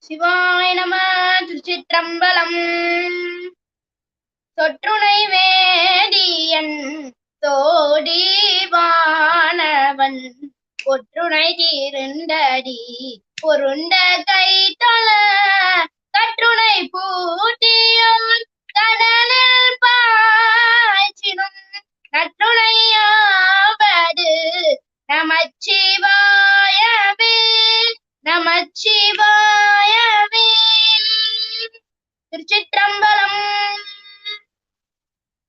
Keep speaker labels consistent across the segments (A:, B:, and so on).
A: சிவாய நம. திருச்சிற்றம்பலம். சொற்றுணை வேதியன் தோடிவானவன் ஒற்றுணை தீருண்டடி பொருண்ட கைத்தள கற்றுணை பூட்டியோன் கடலில் பாய்ச்சினும் நற்றுணையாவது நமச்சிவாயவே நமச்சிவாயவே. திருச்சிற்றம்பலம்.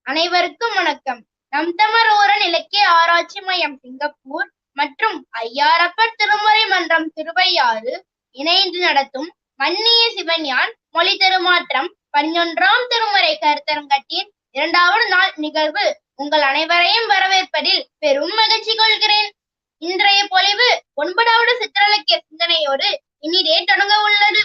A: அனைவருக்கும் வணக்கம். நம் தமிழ் இலக்கிய ஆராய்ச்சி மையம் சிங்கப்பூர் மற்றும் ஐயாரப்பர் திருமுறை மன்றம் திருவையாறு இணைந்து நடத்தும் மன்னிய சிவஞான் மொழி திருமாற்றம் 11ஆம் திருமுறை கருத்தரங்கத்தின் 2வது நாள் நிகழ்வு உங்கள் அனைவரையும் வரவேற்பதில் பெரும் மகிழ்ச்சி கொள்கிறேன். இன்றைய பொழிவு 9வது சிற்றிலக்கிய சிந்தனையோடு இனிதே தொடங்க உள்ளது.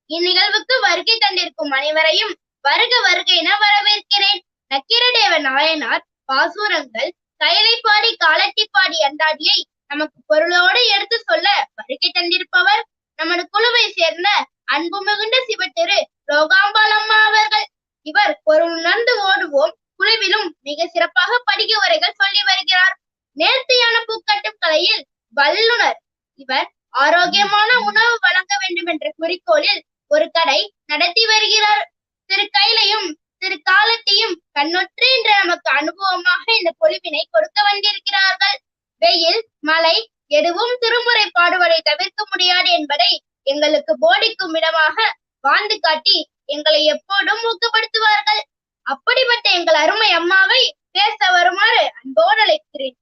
A: இந்நிகழ்வுக்கு வருகை தந்திருக்கும் அனைவரையும் வருக வருக என வரவேற்கிறேன். நக்கீரதேவ நாயனார் பாசுரங்கள் கைலைப்பாடி காலட்டிப்பாடி அந்தாதியை நமக்கு பொருளோடு எடுத்து சொல்ல வருகை தந்திருப்பவர் நமது குழுவை சேர்ந்த அன்பு மிகுந்த சிவத்திரு லோகாம்பாளம்மா அவர்கள். இவர் பொருள் உணர்ந்து ஓடுவோம் குழுவிலும் மிக சிறப்பாக படிக்க உரைகள் சொல்லி வருகிறார். நேர்த்தியான பூக்கட்டும் கலையில் வல்லுனர் இவர். ஆரோக்கியமான உணவு வழங்க வேண்டும் என்ற குறிக்கோளில் ஒரு கடை நடத்தி வருகிறார். திரு கைலையும் திரு காலத்தையும் கண்ணொற்று என்ற நமக்கு அனுபவமாக இந்த பொழிவினை கொடுக்க வந்திருக்கிறார்கள். வெயில் மழை எதுவும் திருமுறை பாடுவதை தவிர்க்க முடியாது என்பதை எங்களுக்கு போதிக்கும் விதமாக வாழ்ந்து காட்டி எங்களை எப்போதும் ஊக்கப்படுத்துவார்கள். அப்படிப்பட்ட எங்கள் அருமை அம்மாவை பேச வருமாறு அன்போடு அழைக்கிறேன்.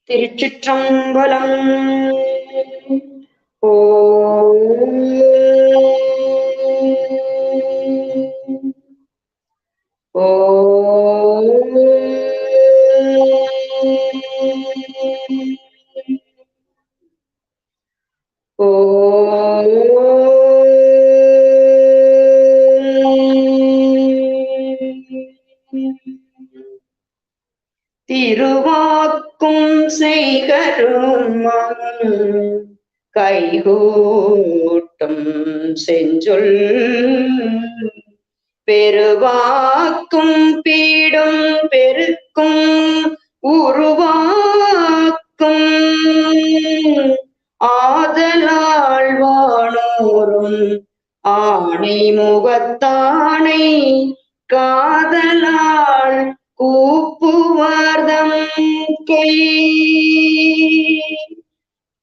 B: திருச்சிற்றம்பலம். திருவாக்கும் செய்கரும் கைகூட்டும் செஞ்சொல் பெருவாக்கும் பீடும் பெருக்கும் உருவாக்கும் ஆதலால் வானோரும் ஆணை முகத்தானை காதலால் கூப்புவார்தம் கை.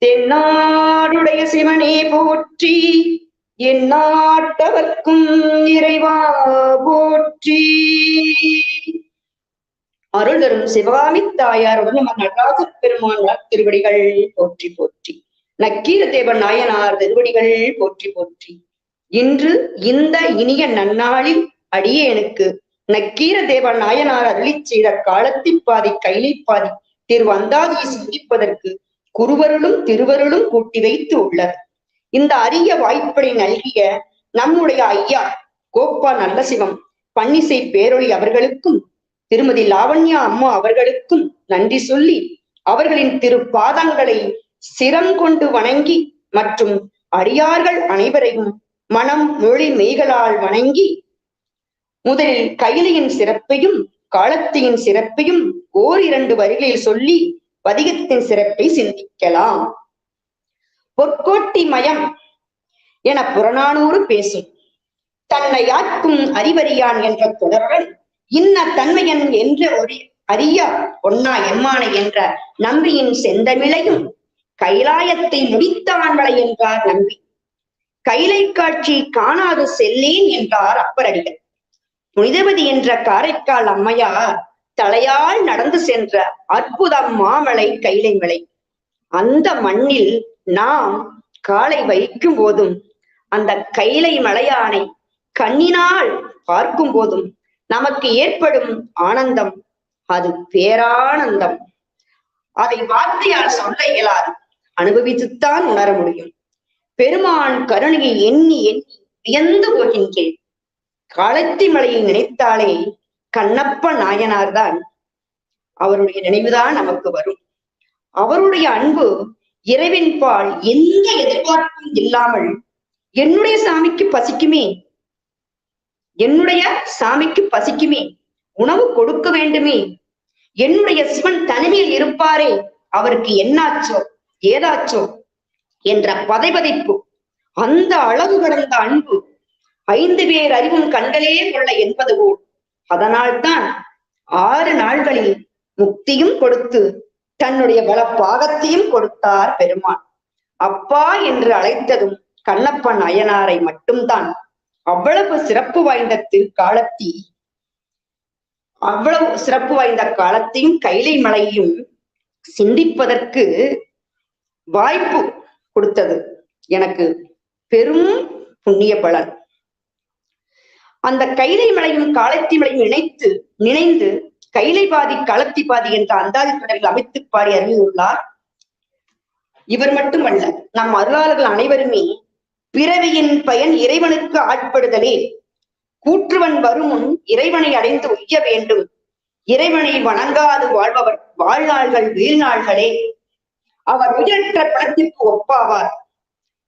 B: தென்னாடுடைய சிவனே போற்றி, என் நாட்டவர்க்கும் இறைவா போற்றி. அருள் தரும் சிவகாமி தாயாருடன் நம்ம நடராஜ பெருமான் திருவடிகள் போற்றி போற்றி. நக்கீரதேவ நாயனார் திருவடிகள் போற்றி போற்றி. இன்று இந்த இனிய நன்னாளில் அடியேனுக்கு நக்கீரதேவ நாயனார் அருளி செய்த காலத்திப்பாதி கைலைப்பாதி திருவந்தாதியை சிந்திப்பதற்கு குருவருளும் திருவருளும் கூட்டி வைத்து உள்ளது. இந்த அரிய வாய்ப்பை நல்கிய நம்முடைய ஐயா கோப்பா நல்லசிவம் பன்னிசை பேரொளி அவர்களுக்கும் திருமதி லாவண்யா அம்மா அவர்களுக்கும் நன்றி சொல்லி அவர்களின் திருப்பாதங்களை சிரங்கொண்டு வணங்கி மற்றும் அடியார்கள் அனைவரையும் மனம் மொழி மெய்களால் வணங்கி முதலில் கைலையின் சிறப்பையும் காலத்தியின் சிறப்பையும் 2 வரிகளில் சொல்லி பதிகத்தின் சிறப்பை சிந்திக்கலாம். பொற்கோட்டி மயம் என புறநானூறு பேசும். தன்னை யாக்கும் அறிவறியான் என்ற தொடருடன் இன்ன தன்மையன் என்ற ஒரு அரிய ஒன்னா எம்மானை என்ற நம்பியின் செந்தமிழையும் கைலாயத்தை முடித்தான்களை என்றார் நம்பி. கைலை காட்சி காணாது செல்லேன் என்றார் அப்பரடிகள். புனிதவதி என்ற காரைக்கால் அம்மையார் தலையால் நடந்து சென்ற அற்புதம் மாமலை கைலை மலை. அந்த மண்ணில் நாம் காலை வைக்கும் போதும் அந்த கைலை மலையானை கண்ணினால் பார்க்கும் போதும் நமக்கு ஏற்படும் ஆனந்தம் அது பேரானந்தம். அதை வார்த்தையால் சொல்ல இயலாது, அனுபவித்துத்தான் உணர முடியும். பெருமான் கருணையை எண்ணி எண்ணி வியந்து போகின்றேன். காலத்தி மலையை நினைத்தாலே கண்ணப்ப நாயனார்தான் அவருடைய நினைவுதான் நமக்கு வரும். அவருடைய அன்பு இறைவன் பால் எந்த எதிர்பார்ப்பும் இல்லாமல் என்னுடைய சாமிக்கு பசிக்குமே, என்னுடைய சாமிக்கு பசிக்குமே, உணவு கொடுக்க வேண்டுமே, என்னுடைய சிவன் தனிமையில் இருப்பாரே, அவருக்கு என்னாச்சோ ஏதாச்சோ என்ற பதைபதைப்பு, அந்த அளவு கடந்த அன்பு, 5 பேர் அறிவும் கண்களே கொள்ள என்பது போல். அதனால்தான் 6 நாள்களில் முக்தியும் கொடுத்து தன்னுடைய பாகத்தையும் கொடுத்தார் பெருமான். அப்பா என்று அழைத்ததும் கண்ணப்பன் அய்யனாரை மட்டும்தான். அவ்வளவு சிறப்பு வாய்ந்த திருக்காலத்தி, அவ்வளவு சிறப்பு வாய்ந்த காலத்தையும் கைலை மலையையும் சிந்திப்பதற்கு வாய்ப்பு கொடுத்தது எனக்கு பெரும் புண்ணிய பலன். அந்த கைலை மலையும் காலத்தி மலையும் நினைந்து கைலை பாதி களத்தி பாதி என்ற அந்தாதி தொடரில் அமைத்து பாடி அறிவியுள்ளார். இவர் மட்டுமல்ல, நம் அருளாளர்கள் அனைவருமே பிறவியின் பயன் இறைவனுக்கு ஆட்படுதலே, கூற்றுவன் வருமுன் இறைவனை அடைந்து உய்ய வேண்டும், இறைவனை வணங்காது வாழ்பவர் வாழ்நாள்கள் வீழ்நாள்களே, அவர் உயிரற்ற பணத்திற்கு ஒப்பாவார்,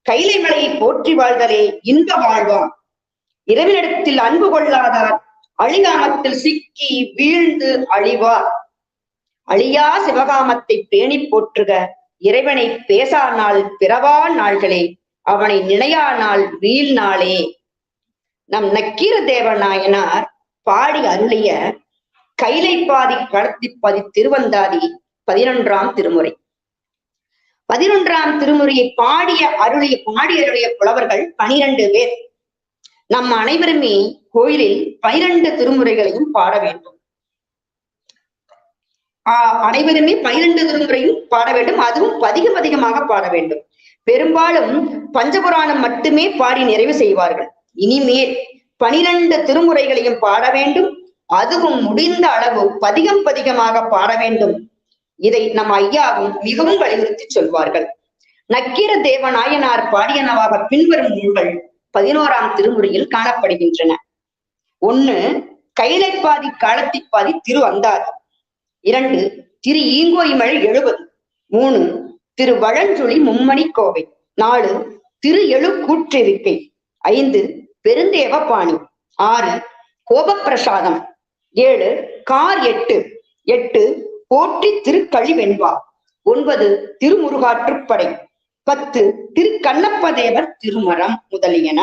B: கைலை மலையை போற்றி வாழ்தலே இன்ப வாழ்வார், இறைவனிடத்தில் அன்பு கொள்ளாதார் அழிகாமத்தில் சிக்கி வீழ்ந்து அழிவார், அழியா சிவகாமத்தை பேணி போற்றுக, இறைவனை பேசா நாள் பிறவா நாள்களே, அவனை நினையா நாள் வீழ்நாளே. நம் நக்கீர தேவ நாயனார் பாடி அருளிய கைலை பாதி களத்தி பாதி திருவந்தாதி 11ஆம் திருமுறை. 11ஆம் திருமுறையை பாடி அருளிய புலவர்கள் 12 பேர். நம் அனைவருமே கோயிலில் 12 திருமுறைகளையும் பாட வேண்டும். அனைவருமே 12 திருமுறையும் பாட வேண்டும். அதுவும் அதிகமாக பாட வேண்டும். பெரும்பாலும் பஞ்சபுராணம் மட்டுமே பாடி நிறைவு செய்வார்கள். இனிமேல் 12 திருமுறைகளையும் பாட வேண்டும். அதுவும் முடிந்த அளவு பதிகமாக பாட வேண்டும். இதை நம் ஐயாவும் மிகவும் வலியுறுத்தி சொல்வார்கள். நக்கீர தேவ நாயனார் பாடியனவாக பின்வரும் நூல்கள் 11ஆம் திருமுறையில் காணப்படுகின்றன. 1 கைலைப்பாதி காலத்திப்பாதி திரு அந்தாதி, 2 திரு ஈங்கோய்மழை 70, 3 திரு வழஞ்சுழி மும்மணி கோவை, 4 திரு எழு கூற்றிருக்கை, 5 பெருந்தேவ பாணி, 6 கோபப்பிரசாதம், 7 கார் 8 போற்றி திருக்கழிவெண்பா, 9 திருமுருகாற்றுப்படை, 10 திரு கண்ணப்பதேவர் திருமரம் முதலியன.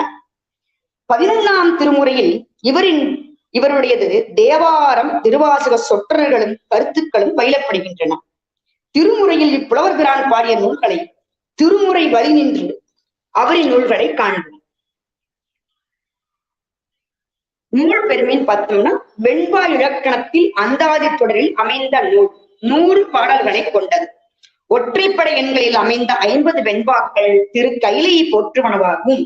B: 11ஆம் திருமுறையில் இவருடையது தேவாரம், திருவாசக சொற்றர்களும் கருத்துக்களும் பயிலப்படுகின்றன. திருமுறையில் இப்புலவர் பிரான் பாடிய நூல்களை திருமுறை வழி நின்று அவரின் நூல்களை காண்போம். நூல் பெருமைன்னு பார்த்தோம்னா, வெண்பா இலக்கணத்தில் அந்தாதி தொடரில் அமைந்த நூல் 100 பாடல்களை கொண்டது. ஒற்றைப்படை எண்களில் அமைந்த 50 வெண்பாக்கள் திரு கைலையை போற்றுவனவாகவும்,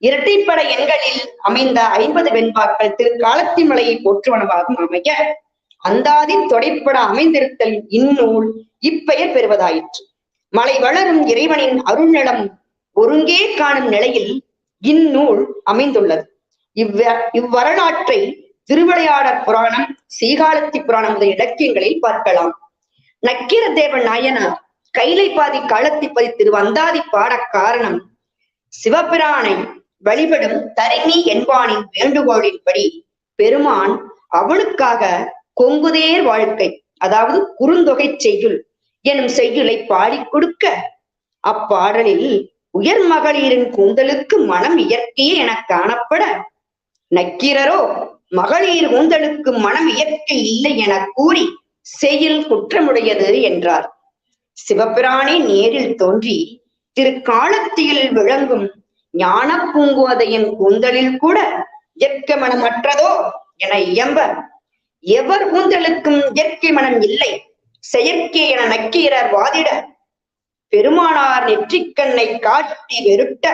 B: இரட்டைப்படை எண்களில் அமைந்த 50 வெண்பாக்கள் திரு காலத்தி மலையை போற்றுவனவாகவும் அமைய, அந்தாதி தொடைப்பட அமைந்திருத்தல் இந்நூல் இப்பெயர் பெறுவதாயிற்று. மலை வளரும் இறைவனின் அருள்நலம் ஒருங்கே காணும் நிலையில் இந்நூல் அமைந்துள்ளது. இவ்வரலாற்றை திருவிளையாடற் புராணம், சீகாலத்தி புராணம் முதல் இலக்கியங்களில் பார்க்கலாம். நக்கீர தேவ நாயனார் கைலை பாதி காலத்திப்பதி திருவந்தாதி பாட காரணம், சிவபிரானை வழிபடும் தரிணி என்பானின் வேண்டுகோளின்படி பெருமான் அவனுக்காக கொங்குதேர் வாழ்க்கை, அதாவது குறுந்தொகை செய்யுள் எனும் செய்யுளை பாடி கொடுக்க, அப்பாடலில் உயர் மகளிரின் கூந்தலுக்கு மனம் இயற்கையே என காணப்பட, நக்கீரரோ மகளிர் கூந்தலுக்கு மனம் இயற்கை இல்லை என கூறி செய்யுள் குற்றமுடையது என்றார். சிவபிரானே நேரில் தோன்றி திருக்காலத்தியில் விளங்கும் ஞான பூங்குவதையின் கூந்தலில் கூட இயற்கை மனமற்றதோ என இயம்ப, எவர் கூந்தலுக்கும் இயற்கை மனம் இல்லை, செயற்கை என நக்கீரர் வாதிட, பெருமானார் நெற்றிக்கண்ணை காட்டி வெறுட்ட,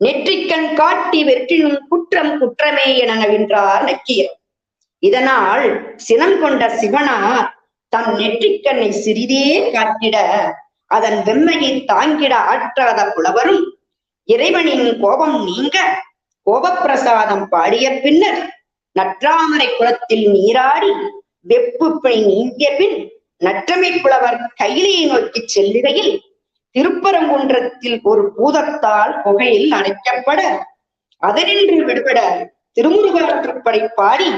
B: நெற்றிக்கண் காட்டி வெற்றினும் குற்றம் குற்றமே என நவின்றார் நக்கீரர். இதனால் சினம் கொண்ட சிவனார் தன் நெற்றிக்கண்ணை சிறிதே காட்டிட, அதன் வெம்மையை தாங்கிட ஆற்றாத புலவரும் இறைவனின் கோபம் நீங்க கோபப்பிரசாதம் பாடிய பின்னர் நற்றாமரை குளத்தில் நீராடி வெப்பு பிணை நீங்கிய பின் நற்றமை புலவர் கையிலையை நோக்கி செல்லுகையில் திருப்பரங்குன்றத்தில் ஒரு பூதத்தால் புகையில் அடைக்கப்பட அதனின்று விடுபட திருமுருகாற்றுப்படை பாடி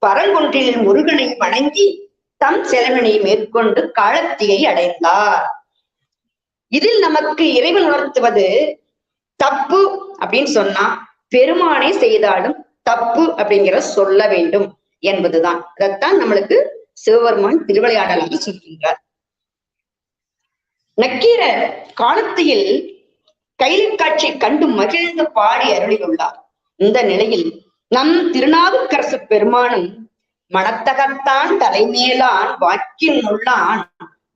B: பரங்குன்றில் முருகனை வணங்கி தம் செலவினை மேற்கொண்டு காலத்தியை அடைந்தார். இதில் நமக்கு இறைவன் உணர்த்துவது தப்பு அப்படின்னு சொன்னா பெருமானை செய்தாலும் தப்பு அப்படிங்கிற சொல்ல வேண்டும் என்பதுதான். அதைத்தான் நம்மளுக்கு சிவபெருமான் திருவிளையாடலாக சொல்கின்றார். நக்கீரர் காலத்தியில் கைலை காட்சி கண்டு மகிழ்ந்து பாடி அருளியுள்ளார். இந்த நிலையில் நம் திருநாவுக்கரசு பெருமானும் மனத்தகத்தான் தலைமேலான் வாக்கின் உள்ளான்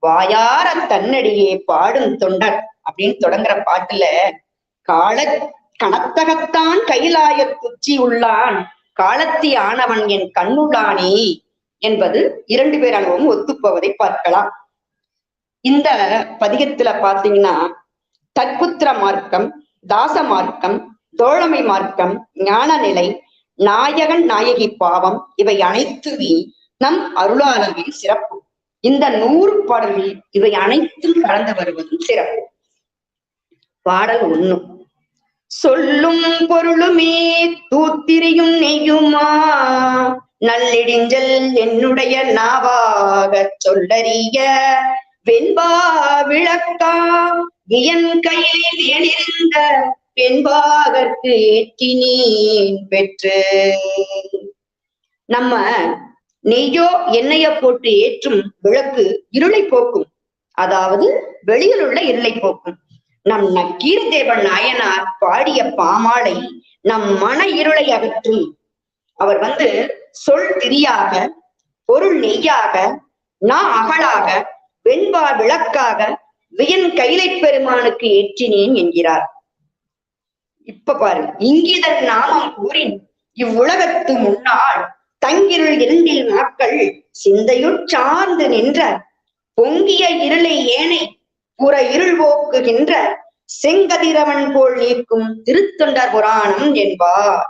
B: வாயார தன்னடியே பாடும் தொண்டர் அப்படின்னு தொடங்குற பாட்டுல கணத்தகத்தான் கைலாய துச்சி உள்ளான் காலத்தி ஆனவன் என் கண்ணுள்ளானே என்பது 2 பேர் அனுபவம் ஒத்துப்போவதை பார்க்கலாம். இந்த பதிகத்துல பாத்தீங்கன்னா தற்புத்திர மார்க்கம், தாச மார்க்கம், தோழமை மார்க்கம், ஞான நிலை, நாயகன் நாயகி பாவம் இவை அனைத்துமே நம் அருளாளரின் சிறப்பு. இந்த 100 பாடல்கள் இவை அனைத்தும் கலந்து வருவதும் சிறப்பு. பாடல் 1. சொல்லும் பொருளுமே தூத்திரியும் நெய்யுமா நல்லிடிஞ்சல் என்னுடைய நாவாக சொல்லறிய வெண்பா விளக்கா வியன் கையில் ஏனிருந்த பெண்பாகற்கு ஏற்றினேன் பெற்று. நம்ம நெய்யோ எண்ணெய போட்டு ஏற்றும் விளக்கு இருளை போக்கும், அதாவது வெளியில் உள்ள இருளை போக்கும். நம் நக்கீரதேவன் நாயனார் பாடிய பாமாலை நம் மன இருளை அகற்றும். அவர் சொல் திரியாக, பொருள் நெய்யாக, நா அகலாக, வெண்பா விளக்காக வியன் கைலை பெருமானுக்கு ஏற்றினேன் என்கிறார். இப்ப பாரு, இங்கிதன் நாமம் கூறின் இவ்வுலகத்து முன்னால் தங்கிருள் 2 நாட்கள் சிந்தையுட் சார்ந்து நின்ற பொங்கிய இருளை ஏனை புற இருள் போக்குகின்ற செங்கதிரவன் போல் நீக்கும் திருத்தொண்டர் புராணம் என்பார்.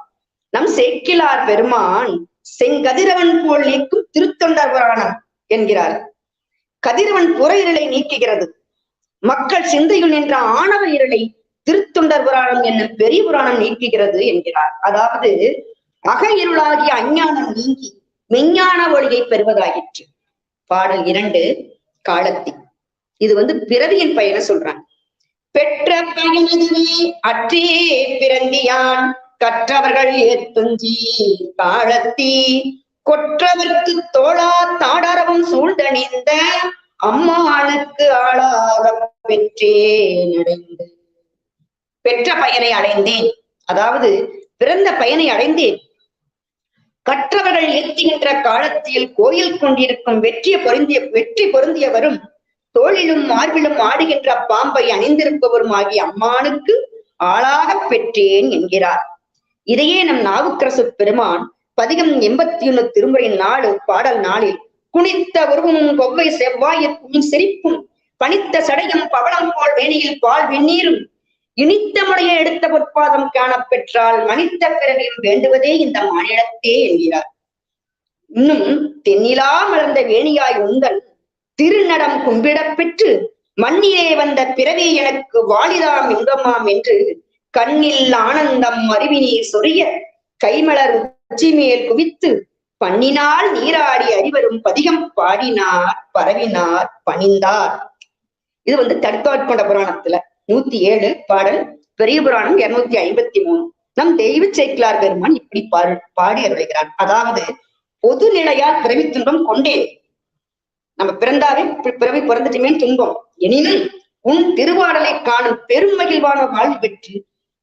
B: நம் சேக்கிழார் பெருமான் செங்கதிரவன் போல் நீக்கும் திருத்தொண்டர் புராணம் என்கிறார். கதிரவன் புற இருளை நீக்குகிறது, மக்கள் சிந்தையில் நின்ற ஆணவ இருளை திருத்தொண்டர் புராணம் என்னும் பெரிய புராணம் நீக்குகிறது என்கிறார். அதாவது அக இருளாகிய அஞ்ஞானம் நீங்கி மெஞ்ஞான ஒளியை பெறுவதாயிற்று. பாடல் 2 காலத்தி. இது பிறவியின் பயனை சொல்றாங்க. பெற்ற பயனதுவே அற்றே பிறந்தியான் கற்றவர்கள் ஏத்துஞ்சி காலத்தி கொற்றவர்க்கு தோளா தாடரவும் சூழ்ந்தணிந்த அம்மானுக்கு ஆளாக பெற்றேன் அடைந்து. பெற்ற பயனை அடைந்தேன், அதாவது பிறந்த பயனை அடைந்தேன். கற்றவர்கள் ஏற்றுகின்ற காலத்தில் கோயில் கொண்டிருக்கும் வெற்றி பொருந்தியவரும் தோளிலும் மார்பிலும் ஆடுகின்ற பாம்பை அணிந்திருப்பவரும் ஆகிய அம்மானுக்கு ஆளாக பெற்றேன் என்கிறார். இதையே நம் நாவுக்கரசு பெருமான் பதிகம் 81 திருமுறை 4 பாடல் 4 குனித்த உருவமும் கொவ்வை செவ்வாயிற்கும் சிரிப்பும் பனித்த சடையும் பவளம் போல் வேணியில் பால் வெந்நீரும் இனித்த முறையை எடுத்த பொற்பாதம் காணப்பெற்றால் மனித்த பிறகையும் வேண்டுவதே இந்த மாநிலத்தே என்கிறார். இன்னும் தென்னிலா மலர்ந்த வேணியாய் உந்தன் திருநடம் கும்பிடப் பெற்று மண்ணிலே வந்த பிறவி எனக்கு வாலிதாம் இன்பமாம் என்று கண்ணில் ஆனந்தம் அருவிநீர் சொரிய கைமலர் உச்சி மேல் குவித்து பண்ணினால் நீராடி அறிவரும் பதிகம் பாடினார் பரவினார் பணிந்தார். இது தடுத்தாட்கொண்ட புராணத்துல 107 பாடல், பெரிய புராணம் 253. நம் தெய்வ சேக்கிழார் பெருமான் இப்படி பாடி அருள்கிறார். அதாவது பொது நிலையால் பிறவி துன்பம் கொண்டேன், நம்ம பிறந்தாவே பிறவி பிறந்துட்டுமே துன்பம், எனினும் உன் திருவாடலை காணும் பெரும் மகிழ்வான வாழ்வு பெற்று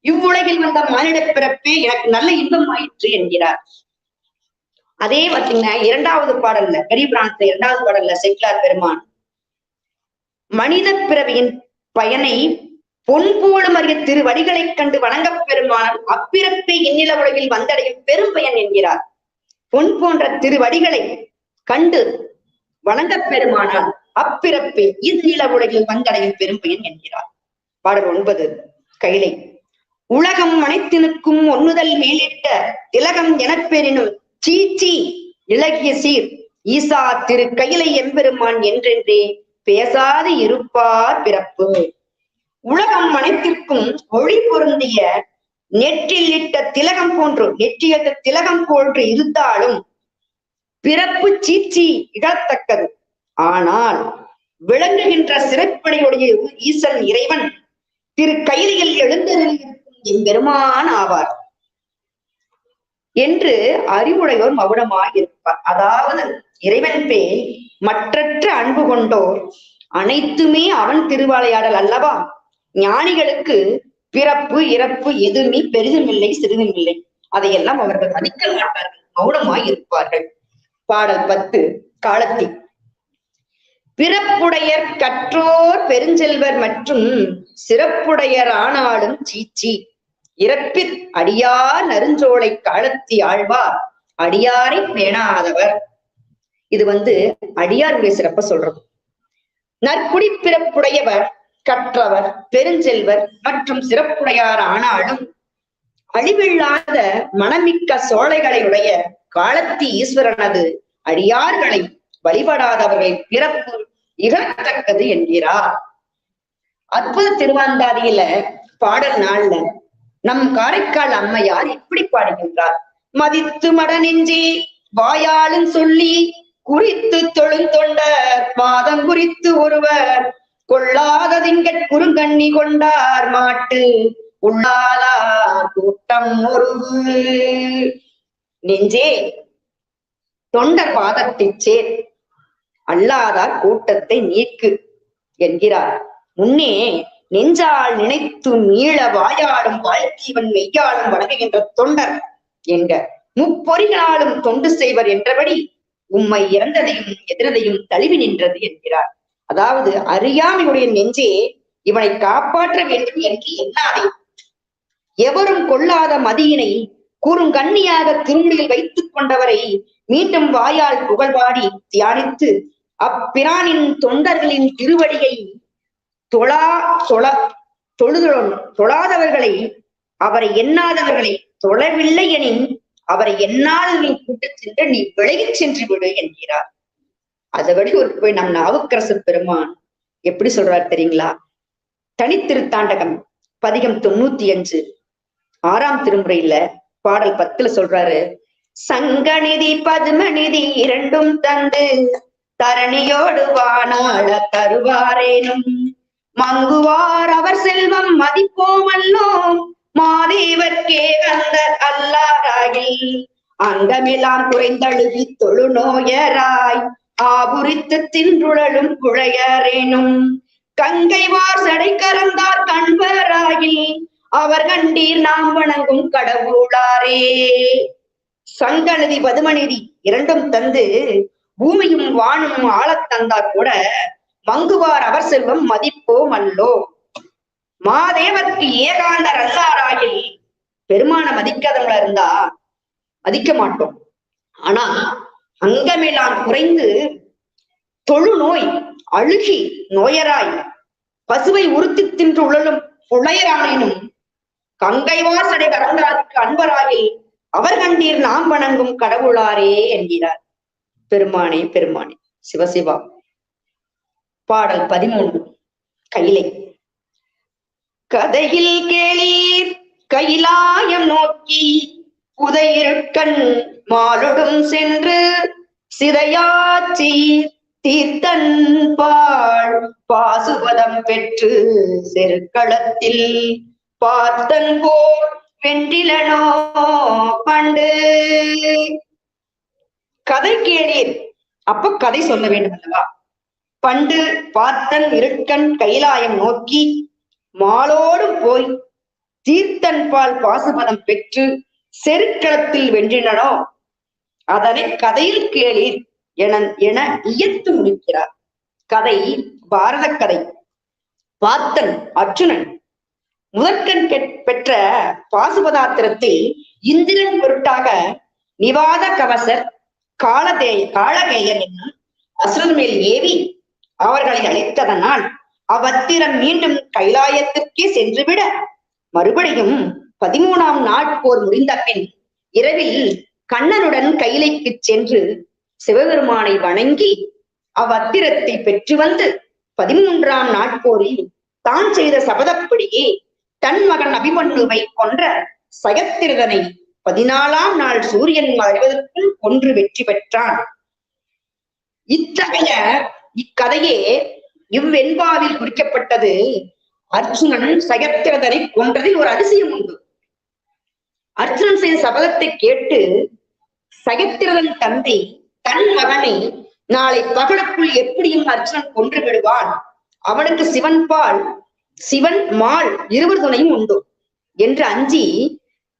B: இவ்வுலகில் வந்த மானிட பிறப்பே எனக்கு நல்ல இன்பம் ஆயிற்று என்கிறார். அதே பார்த்தீங்கன்னா 2வது பாடல்ல, பெரிய புராணத்துல 2வது பாடல்ல சேக்கிழார் பெருமான் மனித பிறவியின் பயனை பொன் போலும் அறிய திருவடிகளைக் கண்டு வணங்கப் பெருமானால் அப்பிறப்பை இந்நில உலகில் வந்தடையும் பெரும் பயன் என்கிறார். பொன் போன்ற திருவடிகளை கண்டு வணங்கப் பெருமானால் அப்பிறப்பை இந்நில உலகில் வந்தடையும் பெரும் பயன் என்கிறார். பாடல் 9 கைலை. உலகம் அனைத்தினுக்கும் ஒண்ணுதல் மேலிட்ட திலகம் எனப்பெறினும் சீச்சி இலகிய சீர் ஈசா திரு கையிலை எம்பெருமான் என்றென்றே பேசாது இருப்பார் பிறப்பு. உலகம் அனைத்திற்கும் ஒளி பொருந்திய நெற்றில் இட்ட திலகம் போன்று நெற்றியிட்ட திலகம் போன்று இருந்தாலும் பிறப்பு சீச்சி இகழத்தக்கது. ஆனால் விளங்குகின்ற சிறப்படையுடைய ஈசன் இறைவன் திரு கையிலையில் எழுந்தருளியிருக்கும் எம்பெருமான் ஆவார் என்று அறிவுடையோர் மகுடமாயிருப்பார். அதாவது இறைவன் பேர் மற்றற்ற அன்பு கொண்டோர் அனைத்துமே அவன் திருவாளையாடல் அல்லவா. ஞானிகளுக்கு பிறப்பு இறப்பு எதுவுமே பெரிதுமில்லை சிறிதுமில்லை. அதையெல்லாம் அவர்கள் மதிக்க மாட்டார்கள், மௌனமாய் இருப்பார்கள். பாடல் 10 காலத்தி. பிறப்புடையர் கற்றோர் பெருஞ்செல்வர் மற்றும் சிறப்புடையர் ஆனாலும் சீச்சி இறப்பிற் அடியார் நறுஞ்சோலை காலத்தி ஆழ்வார் அடியாரை பேணாதவர். இது அடியாருடைய சிறப்ப சொல்றது. நற்குடி பிறப்புடையவர் கற்றவர் பெருஞ்செல்வர் மற்றும் சிறப்புடையார் ஆனாலும் அழிவில்லாத மனமிக்க சோலைகளை உடைய காலத்தி ஈஸ்வரனது அடியார்களை வழிபடாதவர்கள் பிறப்பு இகழத்தக்கது என்கிறார். அற்புத திருவாந்தாதியில பாடல் 4 நம் காரைக்கால் அம்மையார் இப்படி பாடுகின்றார். மதித்து மட நெஞ்சே வாயாளும் சொல்லி குறித்து தொழுந்தொண்டர் பாதம் குறித்து ஒருவர் கொள்ளாத திங்கட் குறுங்கண்ணி கொண்டார் மாட்டு உள்ளாதார் கூட்டம் ஒருவு. நெஞ்சே தொண்டர் பாதத்தை சேர், அல்லாதார் கூட்டத்தை நீக்கு என்கிறார். முன்னே நெஞ்சால் நினைத்து மீள வாயாடும் வாழ்க்கைவன் மெய்யாலும் வணங்குகின்ற தொண்டர் என்க முப்பொறிகளாலும் தொண்டு செய்வர் என்றபடி உம்மை இறந்ததையும் எதிரதையும் தழுவி நின்றது என்கிறார். அதாவது அறியாமையுடைய நெஞ்சே இவனை காப்பாற்ற வேண்டும் என்று எண்ணாதே. எவரும் கொள்ளாத மதியினை கூறுங்கண்ணியாக திருமுடியில் வைத்துக் கொண்டவரை மீண்டும் வாயால் புகழ்பாடி தியானித்து அப்பிரானின் தொண்டர்களின் திருவடியை தொழாதவர்களை அவரை எண்ணாதவர்களை தொழவில்லை எனின் அவரை எண்ணாதவர்களின் கூட்டு சென்று நீ விலகிச் சென்று விடு என்கிறார். அதைபடி போய் நம் நாவுக்கரசு பெருமான் எப்படி சொல்றார் தெரியுங்களா? தனித்திருத்தாண்டகம் பதிகம் 95 6ஆம் திருமுறையில பாடல் 10 சொல்றாரு. சங்கநிதி பத்மநிதி இரண்டும் தந்து தரணியோடு வானாள தருவாரேனும் மங்குவார் அவர் செல்வம் மதிப்போமல்லோம் மாதேவர்க்கே அந்த அல்லாராகில் அங்கமெல்லாம் குறைந்தழுகி தொழுநோயராய் ஆபுரித்து தின்றுழலும் குழையரேனும் கங்கைவார் சடை கறந்தார் கண்பராகில் அவர் கண்டீர் நாம் வணங்கும் கடவுளாரே. சங்கநிதி பதுமநிதி இரண்டும் தந்து பூமியும் வானும் ஆளத் தந்தார் கூட மங்குவார் அவர் செல்வம் மதிப்போம் அல்லோ. மாதேவர்க்கு ஏகாந்தர் அல்லாராயில் பெருமான மதிக்காதவங்களா இருந்தா மதிக்க மாட்டோம். ஆனா அங்கமெல்லாம் குறைந்து தொழு நோய் அழுகி நோயராய் பசுவை உறுத்தி தின்று உழலும் புழையராயினும் கங்கைவார் சடை கறந்தாருக்கு அன்பராயில் அவர் கண்டீர் நாம் வணங்கும் கடவுளாரே என்கிறார். பெருமானே பெருமானே சிவசிவா. பாடல் 13 கையிலை. கதையில் கேளீர் கைலாயம் நோக்கி புதையிருக்கண் மாலுடும் சென்று சிதையாச்சி தீர்த்தன் பாழ் பாசுபதம் பெற்று செருக்களத்தில் பார்த்தன் போல் வென்றிலனோ பண்டு. கதை கேளீர், அப்ப கதை சொல்ல வேண்டும் அல்லவா? பண்டு பார்த்தன் இருக்கண் கைலாயம் நோக்கி மாலோடும் போய் தீர்த்தன் பால் பாசுபதம் பெற்று செருக்களத்தில் வென்றினனோ அதனை கதையில் கேளீர் என இயத்து முடிக்கிறார். கதை பாரத கதை. பார்த்தன் அர்ஜுனன் முதற்கண் பெற்ற பாசுபதாத்திரத்தில் இந்திரன் பொருட்டாக நிவாத கவசர் காளகேயன் என்னும் அசுரன் மேல் ஏவி அவர்களை அழைத்ததனால் அவ்வத்திரம் மீண்டும் கைலாயத்திற்கே சென்றுவிட மறுபடியும் 13ஆம் நாள் போர் முடிந்த பின் இரவில் கண்ணனுடன் கையிலைக்கு சென்று சிவபெருமானை வணங்கி அவ்வத்திரத்தை பெற்று வந்து 13ஆம் நாட்போரில் தான் செய்த சபதப்படியே தன் மகன் அபிமன்யுவை கொன்ற சயத்திரதனை 14ஆம் நாள் சூரியன் மறைவதற்குள் கொன்று வெற்றி பெற்றான். இக்கதையே இவ்வெண்பாவில் குறிக்கப்பட்டது. அர்ஜுனன் சயத்திரதனை கொன்றதில் ஒரு அதிசயம் உண்டு. அர்ஜுனன் செய்த சபதத்தை கேட்டு சயத்திரதன் தந்தை தன் மகனை நாளை பகலுக்குள் எப்படியும் அர்ஜுனன் கொன்று விடுவான், அவனுக்கு சிவன் மால் இருவர் துணையும் உண்டு என்று அஞ்சி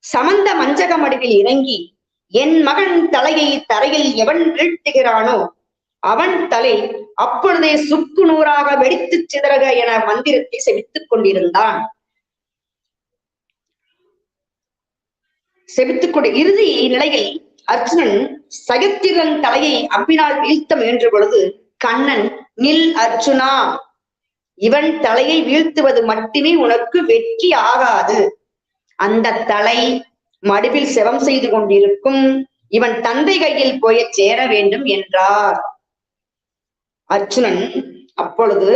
B: சமந்த மஞ்சக மடுவில் இறங்கி என் மகன் தலையை தரையில் எவன் வீழ்த்துகிறானோ அவன் தலை அப்பொழுதே சுக்கு நூறாக வெடித்து சிதறக என மந்திரத்தை செபித்துக் கொண்டிருந்தான். இறுதி நிலையில் அர்ஜுனன் சயத்திரன் தலையை அம்பினால் வீழ்த்த முயன்ற பொழுது கண்ணன், நில் அர்ஜுனா, இவன் தலையை வீழ்த்துவது மட்டுமே உனக்கு வெற்றி ஆகாது. அந்த தலை மடுவில் செவம் செய்து கொண்டிருக்கும் இவன் தந்தை கையில் போய சேர வேண்டும் என்றார். அர்ஜுனன் அப்பொழுது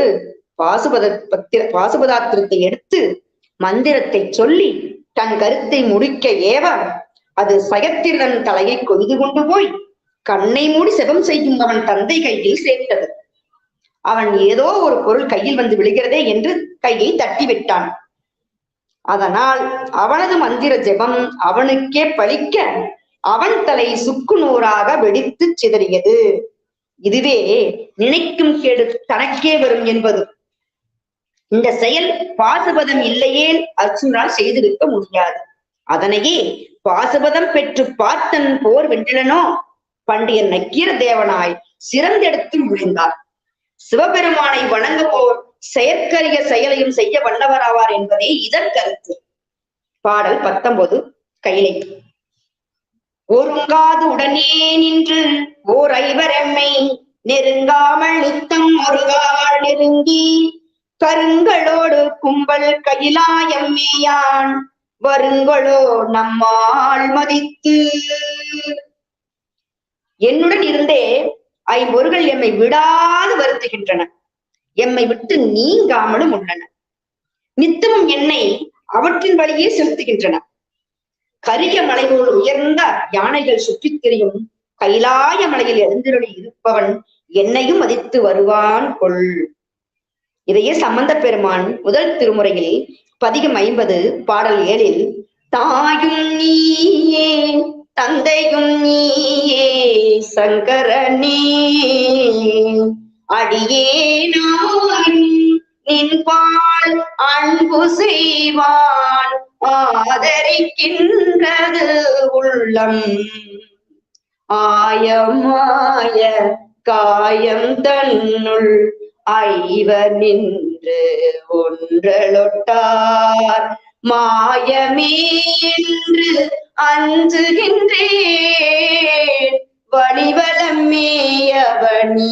B: பாசுபதாத்திரத்தை எடுத்து மந்திரத்தை சொல்லி தன் கருத்தை முடிக்க ஏவ அது சயத்திரன் தலையை கொய்து கொண்டு போய் கண்ணை மூடி செபம் செய்யும் அவன் தந்தை கையில் சேர்த்தது. அவன் ஏதோ ஒரு பொருள் கையில் வந்து விழுகிறதே என்று கையை தட்டிவிட்டான். அதனால் அவனது மந்திர ஜெபம் அவனுக்கே பலிக்க அவன் தலை சுக்கு நூறாக வெடித்து சிதறியது. இதுவே நினைக்கும் கேடு தனக்கே வரும் என்பது. இந்த செயல் பாசுபதம் இல்லையே அர்ஜுனால் செய்திருக்க முடியாது. அதனையே பாசுபதம் பெற்று பார்த்தன் போர் வென்றனோ பண்டிய நக்கீர தேவனாய் சிறந்தெடுத்து விழுந்தார். சிவபெருமானை வணங்குவோர் செயற்கரிய செயலையும் செய்ய வல்லவராவார் என்பதே இதன் கருத்து. பாடல் 19 கைலை. ஒருங்காது உடனே நின்று ஓர் ஐவரெம்மை நெருங்காமல் நித்தம் ஒருகால் நெருங்கி கருங்களோடு கும்பல் கையிலாயம்மேயான் வருங்களோ நம்மால் மதித்து. என்னுடன் இருந்தே ஐம்பொருகள் எம்மை விடாது வருத்துகின்றன, எம்மை விட்டு நீங்காமலும் உள்ளன. நித்தமும் என்னை அவற்றின் வழியே செலுத்துகின்றன. கரிய மலையோடு உயர்ந்த யானைகள் சுற்றித் திரியும் கைலாய மலையில் எழுந்தருளி இருப்பவன் என்னையும் மதித்து வருவான் கொள். இதையே சம்பந்த பெருமான் முதல் திருமுறையில் பதிகம் 50 பாடல் 7 தாயும் நீயே தந்தையும் நீயே சங்கரனே அடியேனான் நின்பால் அன்பு செய்வான் ஆதரிக்கின்றது உள்ளம் ஆயமாய காயம் தன்னுள் ஐவர் நின்று ஒன்றலொட்டார் மாயமே என்று அஞ்சுகின்றேன் வழிவலம் மேயவனீ.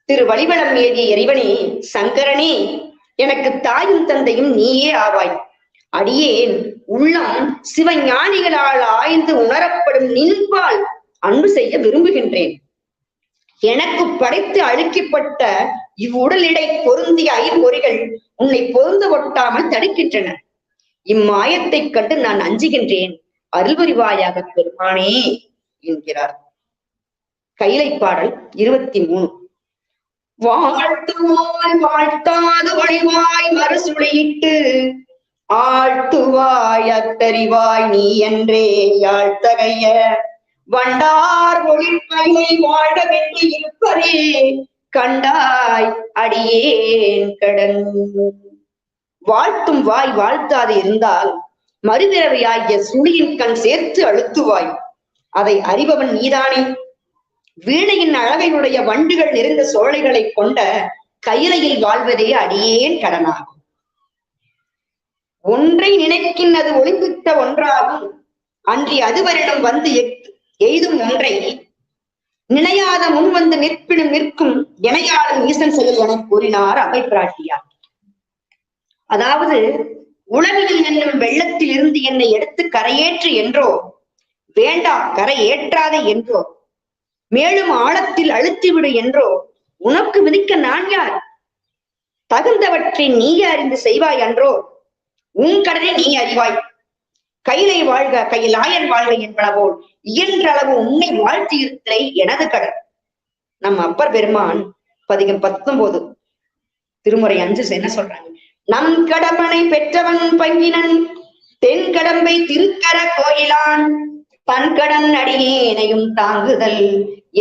B: திரு வழிவலம் மேதிய இறைவனே சங்கரனே, எனக்கு தாயும் தந்தையும் நீயே ஆவாய். அடியேன் உள்ளம் சிவஞானிகளால் ஆய்ந்து உணரப்படும் நின்பால் அன்பு செய்ய விரும்புகின்றேன். எனக்கு படைத்து அழிக்கப்பட்ட இவ்வுடலிடை பொருந்திய ஐம்பொறிகள் உன்னை பொருந்த ஒட்டாமல் தடுக்கின்றன. இம்மாயத்தை கண்டு நான் அஞ்சுகின்றேன், அருள்புரிவாயாக பெருமானே என்கிறார். கைலை பாடல் 23. வாழ்த்துவாய் வாழ்த்தாது ஒளிவாய் மறுசுழியிட்டு ஆழ்த்துவாய் அத்தறிவாய் நீ என்றே யாழ்த்தகைய வண்டார் ஒளிப்பையை வாழ வேண்டி இருப்பரே கண்டாய் அடியேன் கடன். வாழ்த்தும் வாய் வாழ்த்தாது இருந்தால் மறுபிறவியாகிய சுழியின் கண் சேர்த்து அழுத்துவாய். அதை அறிபவன் நீதானே. வீணையின் அழகையுடைய வண்டுகள் நிறைந்த சோலைகளை கொண்ட கையிலையில் வாழ்வதே அடியேன் கடனாகும். ஒன்றை நினைக்கின் அது ஒளிந்திட்ட ஒன்றாகும் அன்றி அதுவரிடம் வந்து எய்தும் ஒன்றை நினையாத முன் வந்து நிற்பினும் நிற்கும் இணையாளும் ஈசன் செயல் என கூறினார் அவை பிராட்டியார். அதாவது உலகில் என்னும் வெள்ளத்தில் இருந்து என்னை எடுத்து கரையேற்று என்றோ வேண்டா கரை ஏற்றாதே என்றோ, மேலும் ஆழத்தில் அழுத்திவிடு என்றோ உனக்கு விதிக்க நான் யார்? தகுந்தவற்றை நீ அறிந்து செய்வாய் அன்றோ? உன் கடனை நீ அறிவாய். கைலை வாழ்க கையிலாயன் வாழ்க என்பன போல் இயன்ற அளவு உன்னை வாழ்த்தி இருக்கிறே எனது கடன். நம் அப்பர் பெருமான் பதிகம் 19 திருமுறை 5 என்ன சொல்றாங்க? நம் கடமனை பெற்றவன் பங்கினன் தென் கடம்பை திருக்கர கோயிலான் தன் கடன் அடியேனையும் தாங்குதல்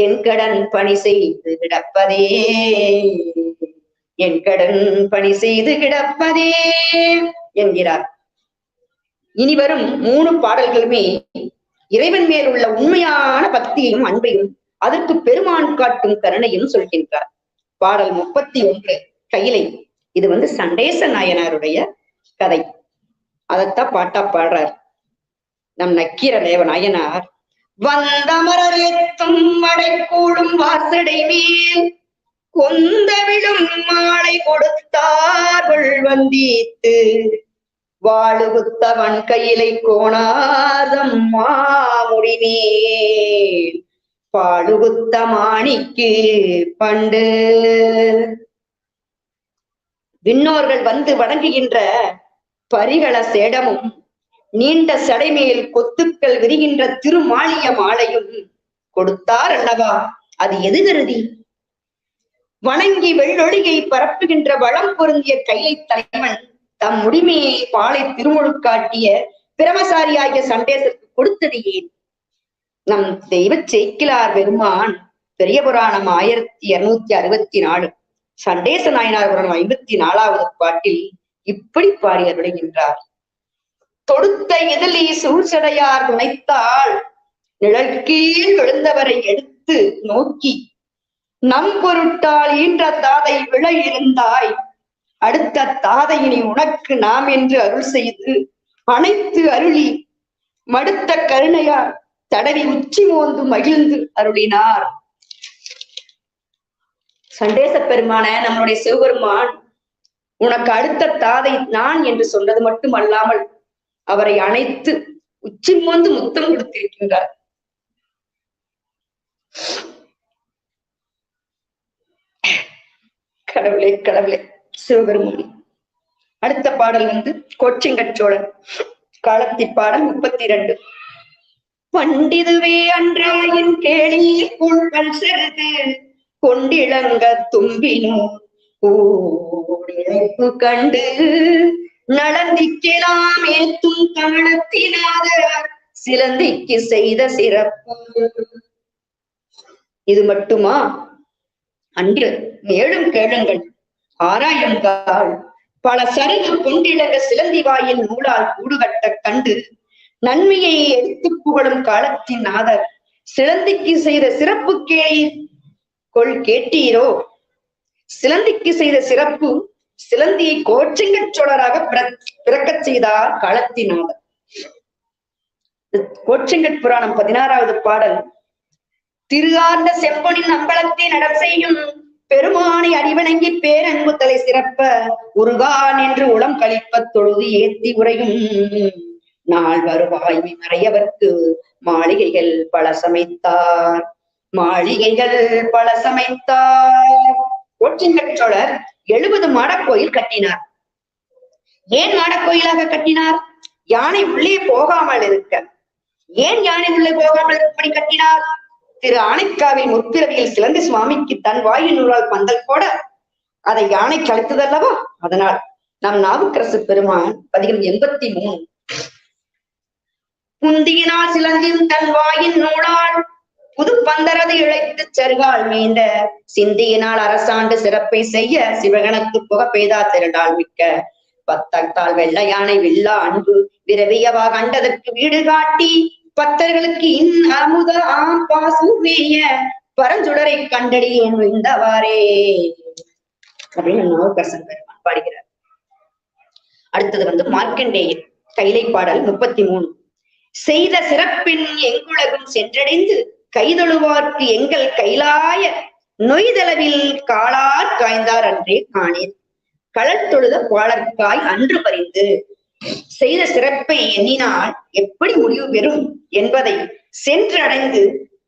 B: என் கடன் பணி செய்து கிடப்பதே, என் கடன் பணி செய்து கிடப்பதே என்கிறார். இனி வரும் 3 பாடல்களுமே இறைவன் மேல் உள்ள உண்மையான பக்தியையும் அன்பையும் அதற்கு பெருமான் காட்டும் கருணையும் சொல்கின்றார். பாடல் 31 கையிலை. இது சண்டேச நாயனாருடைய கதை. அதத்தான் பாட்டா பாடுறார் நம் நக்கீர தேவ நாயனார். வந்தமரேத்தும் மடை கூடும் வாசடை மேல் கொந்தவிழும் மாலை கொடுத்தார்கள் வந்தீத்து வாழுகுத்தவன் கையிலை கோணாதம் மாமுடிமேல் பாழுகுத்த மாணிக்கு பண்டு. விண்ணோர்கள் வந்து வணங்குகின்ற பரிகள சேடமும் நீண்ட சடைமேல் கொத்துக்கள் விரிகின்ற திருமாளிய மாலையும் கொடுத்தார் அல்லவா, அது எது கருதி? வணங்கி வெள்ளொளியை பரப்புகின்ற வளம் பொருந்திய கைலை தலைவன் தம் முடிமையை பாலை திருமுழுக்காட்டிய பிரமசாரியாகிய சண்டேசருக்கு கொடுத்தது ஏன்? நம் தெய்வ சேக்கிலார் பெருமான் பெரிய புராணம் 1264 சண்டேச நாயனார் புராணம் 54வது பாட்டில் இப்படி பாடி அருளுகின்றார். தொடுத்த எதிலி சூழ்சடையார் துணைத்தாள் நிழற்கீழ் விழுந்தவரை எடுத்து நோக்கி நம் பொருட்டால் ஈன்ற தாதை விழ இருந்தாய், அடுத்த தாதையினி உனக்கு நாம் என்று அருள் செய்து அனைத்து அருளி மடுத்த கருணையார் தடவி உச்சி மோந்து மகிழ்ந்து அருளினார். சண்டேச பெருமான நம்மளுடைய சிவபெருமான் உனக்கு அடுத்த தாதை நான் என்று சொன்னது மட்டும் அல்லாமல் அவரை அணைத்து உச்சி மோந்து முத்தம் கொடுத்திருக்கின்றார். கடவுளே கடவுளே சிவபெருமானி. அடுத்த பாடல் கோச்சிங்கச்சோழன் காலத்தி பாடல் 32. பண்டிதுவே அன்றாயின் கேளி புல்வல் செருது கொண்டிளங்க தும்பினோ இழைப்பு கண்டு நலந்திக்கலாம் ஏத்தும் காலத்தினாத சிலந்திக்கு செய்த சிறப்பு. இது மட்டுமா? அன்று மேலும் கேளுங்கள் ஆராயுங்கால் பல சருகு கொண்டிலங்க சிலந்தி வாயின் நூலால் கூடுகட்ட கண்டு நன்மையை எடுத்து புகழும் காலத்தின் நாதர் சிலந்திக்கு செய்த சிறப்பு கேளீர் கொள் கேட்டீரோ. சிலந்திக்கு செய்த சிறப்பு சிலந்தியை கோச்சிங்கச் சோழராக பிறக்கச் செய்தார் காலத்தினாதர். கோச்சிங்கட் புராணம் 16வது பாடல். திரு ஆர்ந்த செம்பொனின் அம்பலத்தை நடம் செய்யும் பெருமானை அடிவணங்கி பேரன்பு தலை சிறப்ப உருகான் என்று உளம் கழிப்ப தொழுது ஏத்தி உரையும் நாள் வருவாய் மறையவர்க்கு மாளிகைகள் பல சமைத்தார், மாளிகைகள் பல சமைத்தார். கோச்சிங்கட் சோழர் 70 மாடக்கோயில் கட்டினார். ஏன் மாடக்கோயிலாக கட்டினார்? யானை உள்ளே போகாமல் இருக்க. ஏன் யானை உள்ளே போகாமல் இருப்படி கட்டினார்? திரு ஆனைக்காவில் முற்பிறவியில் சிலந்தி சுவாமிக்கு தன் வாயின் நூலால் பந்தல் போட அதை யானை கழித்ததல்லவா, அதனால் நம் நாவுக்கரசு பெருமான் பதிகம் 83 புந்தியினால் சிலந்தியும் தன் வாயின் நூலால் புது பந்தரது இழைத்து சருகால் மீண்ட சிந்தியினால் அரசாண்டு சிறப்பை செய்ய சிவகணத்து புக பெய்தா திரளால் மிக்க பத்தத்தால் வெள்ள யானை வில்லா அன்பு விரவியவா கண்டதற்கு வீடு காட்டி பத்தர்களுக்கு அமுத பாசுவேய பரஞ்சுடரை கண்டடியேன் விந்தவாரே அப்படின்னு நாவுக்கரசன் பெருமான் பாடுகிறார். அடுத்தது மார்க்கண்டேயர் கைலை பாடல் 33. செய்த சிறப்பின் எங்குலகும் சென்றடைந்து கைதொழுவார்க்கு எங்கள் கைலாய நொய்தளவில் காளார் காய்ந்தார் அன்றே காணேன் களல் தொழுத பாலர்க்காய் அன்று பறிந்து. செய்த சிறப்பை எண்ணினால் எப்படி முடிவு பெறும் என்பதை சென்றடைந்து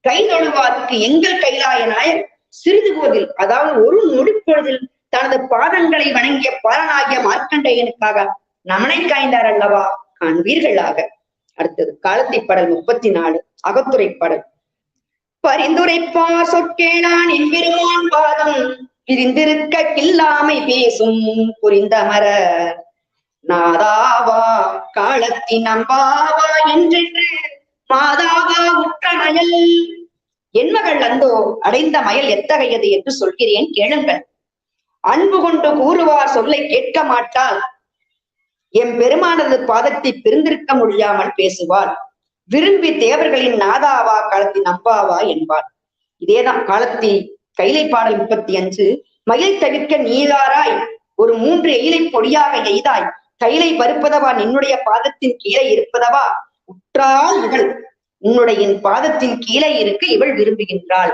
B: கை தொழுவார்க்கு எங்கள் கைலாய நாயர் சிறிது போதில், அதாவது ஒரு நொடிப்பொழுதில் தனது பாதங்களை வணங்கிய பாலனாகிய மார்க்கண்டேயனுக்காக நமனை காய்ந்தார் அல்லவா, காண்பீர்களாக. அடுத்தது காலத்தி பாடல் 34 அகத்துரை பாடல். பரிந்துரைப்பார் சொற்கேளான் என்பெருமான் பாதம் பிரிந்திருக்க கில்லாமை பேசும் புரிந்தமர நாதாவா காலத்தின் அம்பாவா என்றென்று மாதாவா உற்ற மயல். என் மகள் அந்தோ அடைந்த மயல் எத்தகையது என்று சொல்கிறேன் கேளுங்கள். அன்பு கொண்டு கூறுவார் சொல்லை கேட்க மாட்டால் எம் பெருமானது பாதத்தை பிரிந்திருக்க முடியாமல் பேசுவாள். விரும்பி தேவர்களின் நாதாவா காலத்தின் அம்பாவா என்பார். இதேதான் காலத்தி கைலை பாடல் 35. மயில் தவிர்க்க நீதாராய் ஒரு 3 எயிலை பொடியாக எய்தாய் கைலை பருப்பதவா நின்னுடைய பாதத்தின் கீழே இருப்பதவா உற்றாள் இவள், உன்னுடைய பாதத்தின் கீழே இருக்க இவள் விரும்புகின்றாள்.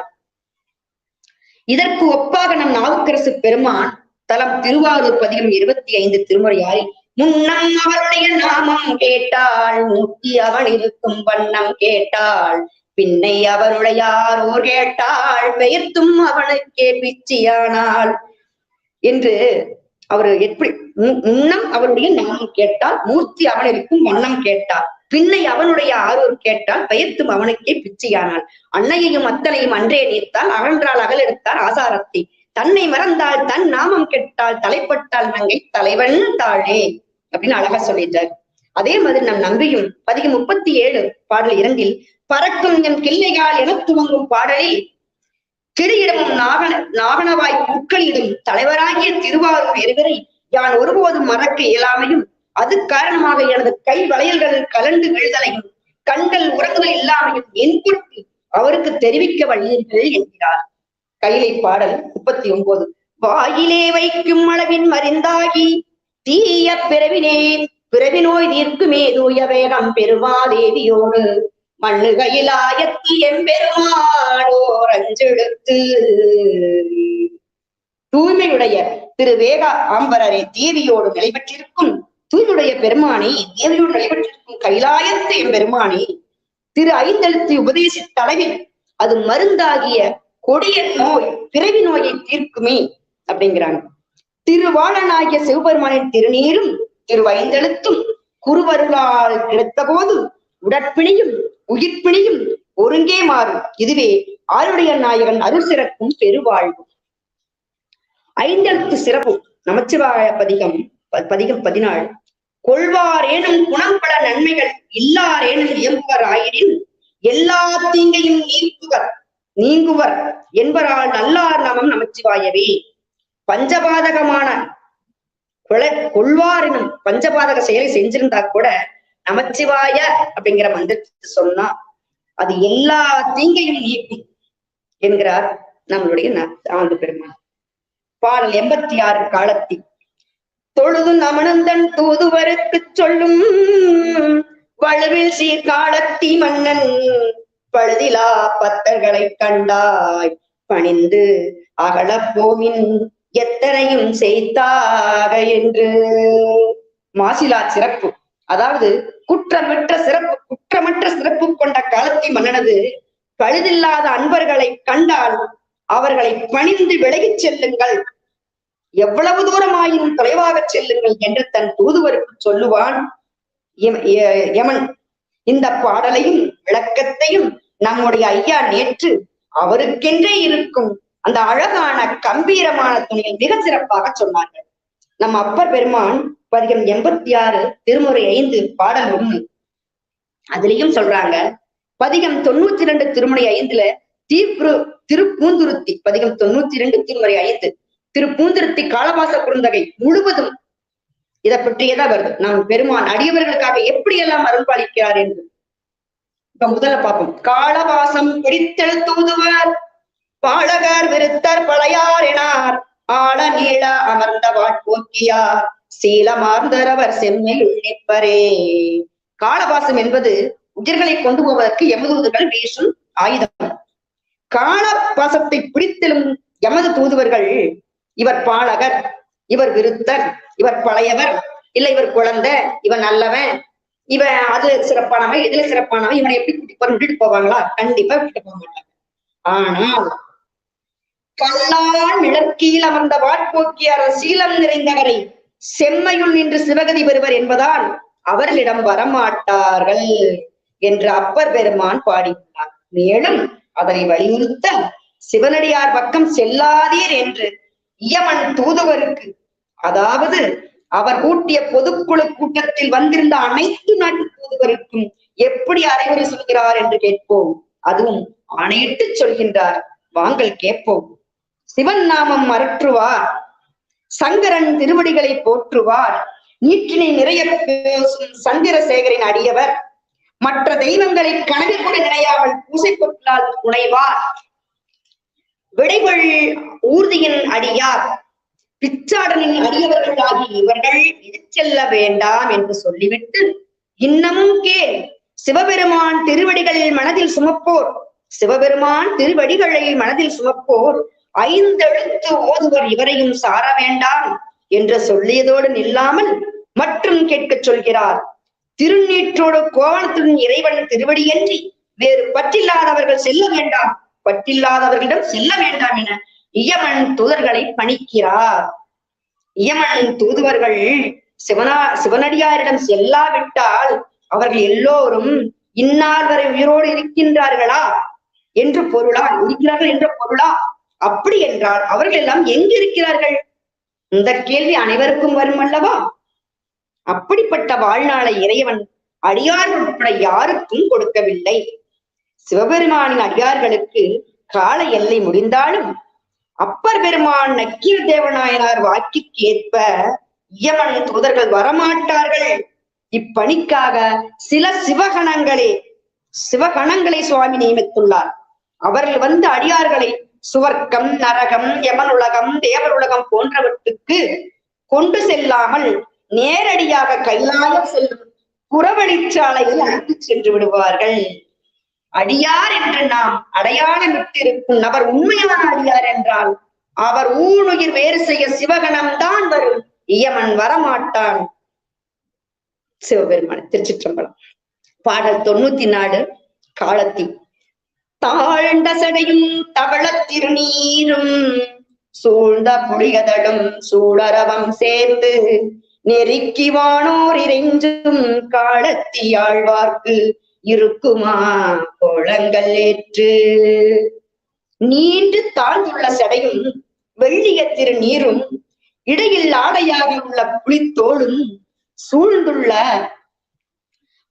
B: இதற்கு ஒப்பாக நம் நாவுக்கரசு பெருமான் தலம் திருவாரூர் பதிகம் 25 திருமுறையாய் முன்னம் அவளுடைய நாமம் கேட்டாள் மூர்த்தி அவள் இருக்கும் வண்ணம் கேட்டாள் பின்னை அவருடையாரோர் கேட்டாள் பெயர்த்தும் அவனுக்கே பிச்சியானாள் என்று அவர் எப்படி முன்னம் அவருடைய நாமம் கேட்டால் மூர்த்தி அவன் இருக்கும் வண்ணம் கேட்டாள் பின்னை அவனுடைய ஆரூர் கேட்டால் பெயர்த்தும் அவனுக்கே பிச்சையானாள். அன்னையையும் அத்தனையும் அன்றே நீர்த்தால் அகன்றால் அகல் எடுத்தார் ஆசாரத்தை தன்னை மறந்தால் தன் நாமம் கெட்டால் தலைப்பட்டால் நங்கை தலைவன் தாழே அப்படின்னு அழகா சொல்லிட்டார். அதே மாதிரி நம் நம்பியும் பதிகம் 37 பாடல் 2 பறக்கும் என் கிள்ளைகால் என துவங்கும் பாடலில் கிளியிடமும் நாகனவாய் பூக்களிடும் தலைவராகிய திருவாரூர் எருவரை யான் ஒருபோதும் மறக்க இயலாமையும் அது காரணமாக எனது கை வளையல்களில் கலந்து விழுதலையும் கண்கள் உறங்குதல் இல்லாமையும் என் பொருட்டு அவருக்கு தெரிவிக்க வல்லீர்கள் என்கிறார். கைலை பாடல் 39. வாயிலே வைக்கும் அளவின் மருந்தாகி தீய பிறவி நோய் தீர்க்குமே தூய வேகம் பெருமாதேவியோடு மண்ணுகையிலாயத்தி எம்பெருமானோர் அஞ்செழுத்து. தூய்மையுடைய திரு வேக ஆம்பரரை தேவியோடு நிலைபெற்றிருக்கும் தூய்மையுடைய பெருமானே, தேவியோடு நிலைபெற்றிருக்கும் கைலாயத்து எம்பெருமானே, திரு ஐந்தெழுத்து உபதேசித்தளவில் அது மருந்தாகிய கொடிய நோய் பிறவி நோயை தீர்க்குமே அப்படிங்கிறாங்க. திருவாளனாகிய சிவபெருமானின் திருநீரும் திரு ஐந்தெழுத்தும் குருவருளால் கிடைத்த போது உடற்பிணியும் உயிர்ப்பிணியும் ஒருங்கே மாறும். இதுவே ஆளுடைய நாயகன் அருள் சிறப்பும் பெருவாழ்வும். ஐந்தெழுத்து சிறப்பு நமச்சிவாய பதிகம் 14. கொள்வாரேனும் குணம்பல நன்மைகள் இல்லாரேனும் இயம்புவர் ஆயிடின் எல்லா தீங்கையும் நீங்குவர் என்பரால் நல்லார் நாமம் நமச்சிவாயவே. பஞ்சபாதகமான கொள்வாரினும் பஞ்சபாதக செயலை செஞ்சிருந்தா கூட நமச்சிவாய அப்படிங்கிற மந்திரத்தை சொன்னா அது எல்லா தீங்கையும் நீக்கும் என்கிறார் நம்மளுடைய ஆண்டு பெருமாள். பாடல் 86 காலத்தி. தொழுது நமனந்தன் தூதுவருக்கு சொல்லும் வலுவில் சீர் காலத்தி மன்னன் பழுதிலா பத்தர்களை கண்டாய் பணிந்து அகலப்போமின் எத்தனையும் செய்தாக என்று. மாசிலா சிறப்பு, அதாவது குற்றமற்ற சிறப்பு கொண்ட காலத்தி மன்னனது பழுதில்லாத அன்பர்களை கண்டால் அவர்களை பணிந்து விலகிச் செல்லுங்கள், எவ்வளவு தூரமாயினும் தொலைவாக செல்லுங்கள் என்று தன் தூதுவருக்கு சொல்லுவான் யமன். இந்த பாடலையும் விளக்கத்தையும் நம்முடைய ஐயா நேற்று அவருக்கென்றே இருக்கும் அந்த அழகான கம்பீரமான துணியில் மிக சிறப்பாக சொன்னார்கள். நம் அப்பர் பெருமான் பதிகம் 86 திருமுறை 5 பாடல் 1 அதுலயும் சொல்றாங்க. பதிகம் 92 திருமுறை 5 திருப்பூந்துருத்தி பதிகம் 92 திருமுறை 5 திருப்பூந்துருத்தி காலவாச குறுந்தகை முழுவதும் இதை பற்றியதான் வருது. நாம் பெருமான் அடியவர்களுக்காக எப்படியெல்லாம் அருள்பாலிக்கிறார் என்று இப்ப முதல்ல பார்ப்போம். காலவாசம் பிடித்தெழு தூதுவர் பாலகர் விருத்தர் பழையார் எனார் ஆழ நீள அமர்ந்த வாட்போக்கியார் சீலமார்ந்தரவர் செம்மையுள் நிற்பரே. காலவாசம் என்பது உயிர்களை கொண்டு போவதற்கு எமதூதுகள் வீசும் ஆயுதம். காலவாசத்தை பிடித்தெழும் எமது தூதுவர்கள் இவர் பாலகர், இவர் விருத்தர், இவர் பழையவர், இல்ல இவர் குழந்தை, இவன் நல்லவன், இவன் அதுல சிறப்பானவன் இதுல சிறப்பானவன், இவனை எப்படி விட்டுட்டு போவாங்களா? கண்டிப்பா விட்டுட்டு போக மாட்டாங்க. ஆனால் கல்லால் நிழற்கீழ் அமர்ந்த வாட்போக்கியார் சீலம் நிறைந்தவரை செம்மையுள் நின்று சிவகதி பெறுவர் என்பதால் அவர்களிடம் வரமாட்டார்கள் என்று அப்பர் பெருமான் பாடியுள்ளார். மேலும் அதனை வலியுறுத்த சிவனடியார் பக்கம் செல்லாதீர் என்று இயமன் தூதுவருக்கு, அதாவது அவர் கூட்டிய பொதுக்குழு கூட்டத்தில் வந்திருந்த அனைத்து நாட்டு தூதுவருக்கும் எப்படி அறிவுரை சொல்கிறார் என்று கேட்போம். அதுவும் ஆணையிட்டு சொல்கின்றார். வாங்கள் கேட்போம். சிவன் நாமம் அரற்றுவார், சங்கரன் திருவடிகளை போற்றுவார், நீற்றினை நிறைய பேசும் சந்திரசேகரின் அடியவர், மற்ற தெய்வங்களை கனவில் கூட நினையாமல் பூசை பொருளால் புனைவார், விடைகள் ஊர்தியின் அடியார், பிச்சாடனின் அடியவர்கள் ஆகிய இவர்கள் இது செல்ல வேண்டாம் என்று சொல்லிவிட்டு, இன்னமும் கேள், சிவபெருமான் திருவடிகளில் மனதில் சுமப்போர், சிவபெருமான் திருவடிகளை மனதில் சுமப்போர் 5 எழுத்து ஓதுவர் இவரையும் சார வேண்டாம் என்று சொல்லியதோடு நில்லாமல் மற்றும் கேட்க சொல்கிறார். திருநீற்றோடு கோவணத்துடன் இறைவன் திருவடியன்றி வேறு பற்றில்லாதவர்கள் செல்ல வேண்டாம், பற்றில்லாதவர்களிடம் செல்ல வேண்டாம் என இயமன் தூதர்களை பணிக்கிறார். இயமன் தூதுவர்கள் சிவனடியாரிடம் செல்லாவிட்டால் அவர்கள் எல்லோரும் இன்னார் வரை உயிரோடு இருக்கின்றார்களா என்று பொருளா, இருக்கிறார்கள் என்ற பொருளா? அப்படி என்றால் அவர்கள் எல்லாம் எங்கு இருக்கிறார்கள்? இந்த கேள்வி அனைவருக்கும் வரும் அல்லவா? அப்படிப்பட்ட வாழ்நாளை இறைவன் அடியார்கள் உட்பட யாருக்கும் கொடுக்கவில்லை. சிவபெருமானின் அடியார்களுக்கு கால எல்லை முடிந்தாலும் அப்பர் பெருமான் நக்கீர தேவநாயனார் வாக்கிற்கு ஏற்ப இயமன் தூதர்கள் வரமாட்டார்கள். இப்பணிக்காக சில சிவகணங்களை சுவாமி நியமித்துள்ளார். அவர்கள் வந்து அடியார்களை சுவர்க்கம், நரகம், யமன் உலகம், தேவர் உலகம் போன்றவற்றுக்கு கொண்டு செல்லாமல் நேரடியாக கைலாயம் செல்லும் புறவழிச்சாலையில் அழைத்து சென்று விடுவார்கள். அடியார் என்று நாம் அடையாளமிட்டிருக்கும் நபர் உண்மையான அடியார் என்றால் அவர் ஊனுயிர் வேறு செய்ய சிவகணம் தான் வரும், இயமன் வரமாட்டான். சிவபெருமான். திருச்சிற்றம்பலம். பாடல் 94 காலத்தி. தாழ்ந்த சடையும் தவள திருநீரும் சூழ்ந்த புளியதடும் சூழரவம் சேர்ந்து நெருக்கி வானோர் இறைஞ்சும் காலத்தி ஆழ்வார்க்கு இருக்குமா கோலங்கள் ஏற்று. நீண்டு தாழ்ந்துள்ள சடையும் வெள்ளிய திருநீரும் இடையில் ஆடையாக உள்ள புலித்தோளும் சூழ்ந்துள்ள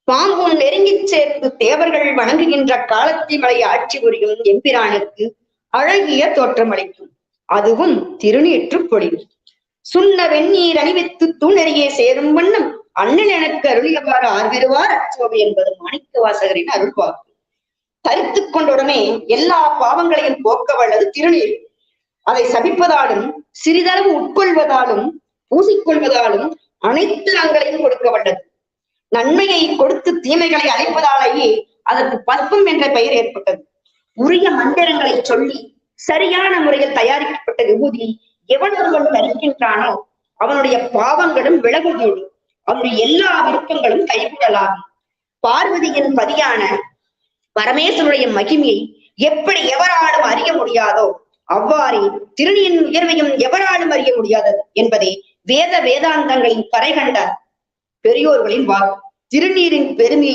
B: பாம்பும் நெருங்கி சேர்ந்து தேவர்கள் வணங்குகின்ற காலத்தி மலை ஆட்சி புரியும் எம்பிரானுக்கு அழகிய தோற்றமளிக்கும். அதுவும் திருநீற்று பொழிவு. சுண்ண வெந்நீர் அணிவித்து தூணறியே சேரும் வண்ணம் அண்ணன் எனக்கு அருளியவாறு ஆர்விருவார் அச்சோவை என்பது மாணிக்க வாசகரின் அருள்வாக்கு. தரித்து கொண்டவுடனே எல்லா பாவங்களையும் போக்க வல்லது திருநீர். அதை சபிப்பதாலும் சிறிதளவு உட்கொள்வதாலும் பூசிக்கொள்வதாலும் அனைத்து ரங்களையும் கொடுக்க வல்லது. நன்மையை கொடுத்து தீமைகளை அழைப்பதாலேயே அதற்கு பல்பம் என்ற பெயர் ஏற்பட்டது. உரிய மந்திரங்களை சொல்லி சரியான முறையில் தயாரிக்கப்பட்ட விபூதி எவன் ஒருவன் தரிக்கின்றானோ அவனுடைய பாவங்களும் விலகுதோடு அவனுடைய எல்லா விருப்பங்களும் கைகூடலாகும். பார்வதியின் பதியான பரமேஸ்வருடைய மகிமையை எப்படி எவராலும் அறிய முடியாதோ அவ்வாறே திருநீரின் உயர்வையும் எவராலும் அறிய முடியாதது என்பதே வேதாந்தங்களின் கரை கண்ட பெரியோர்களின் வாக்கு. திருநீரின் பெருமை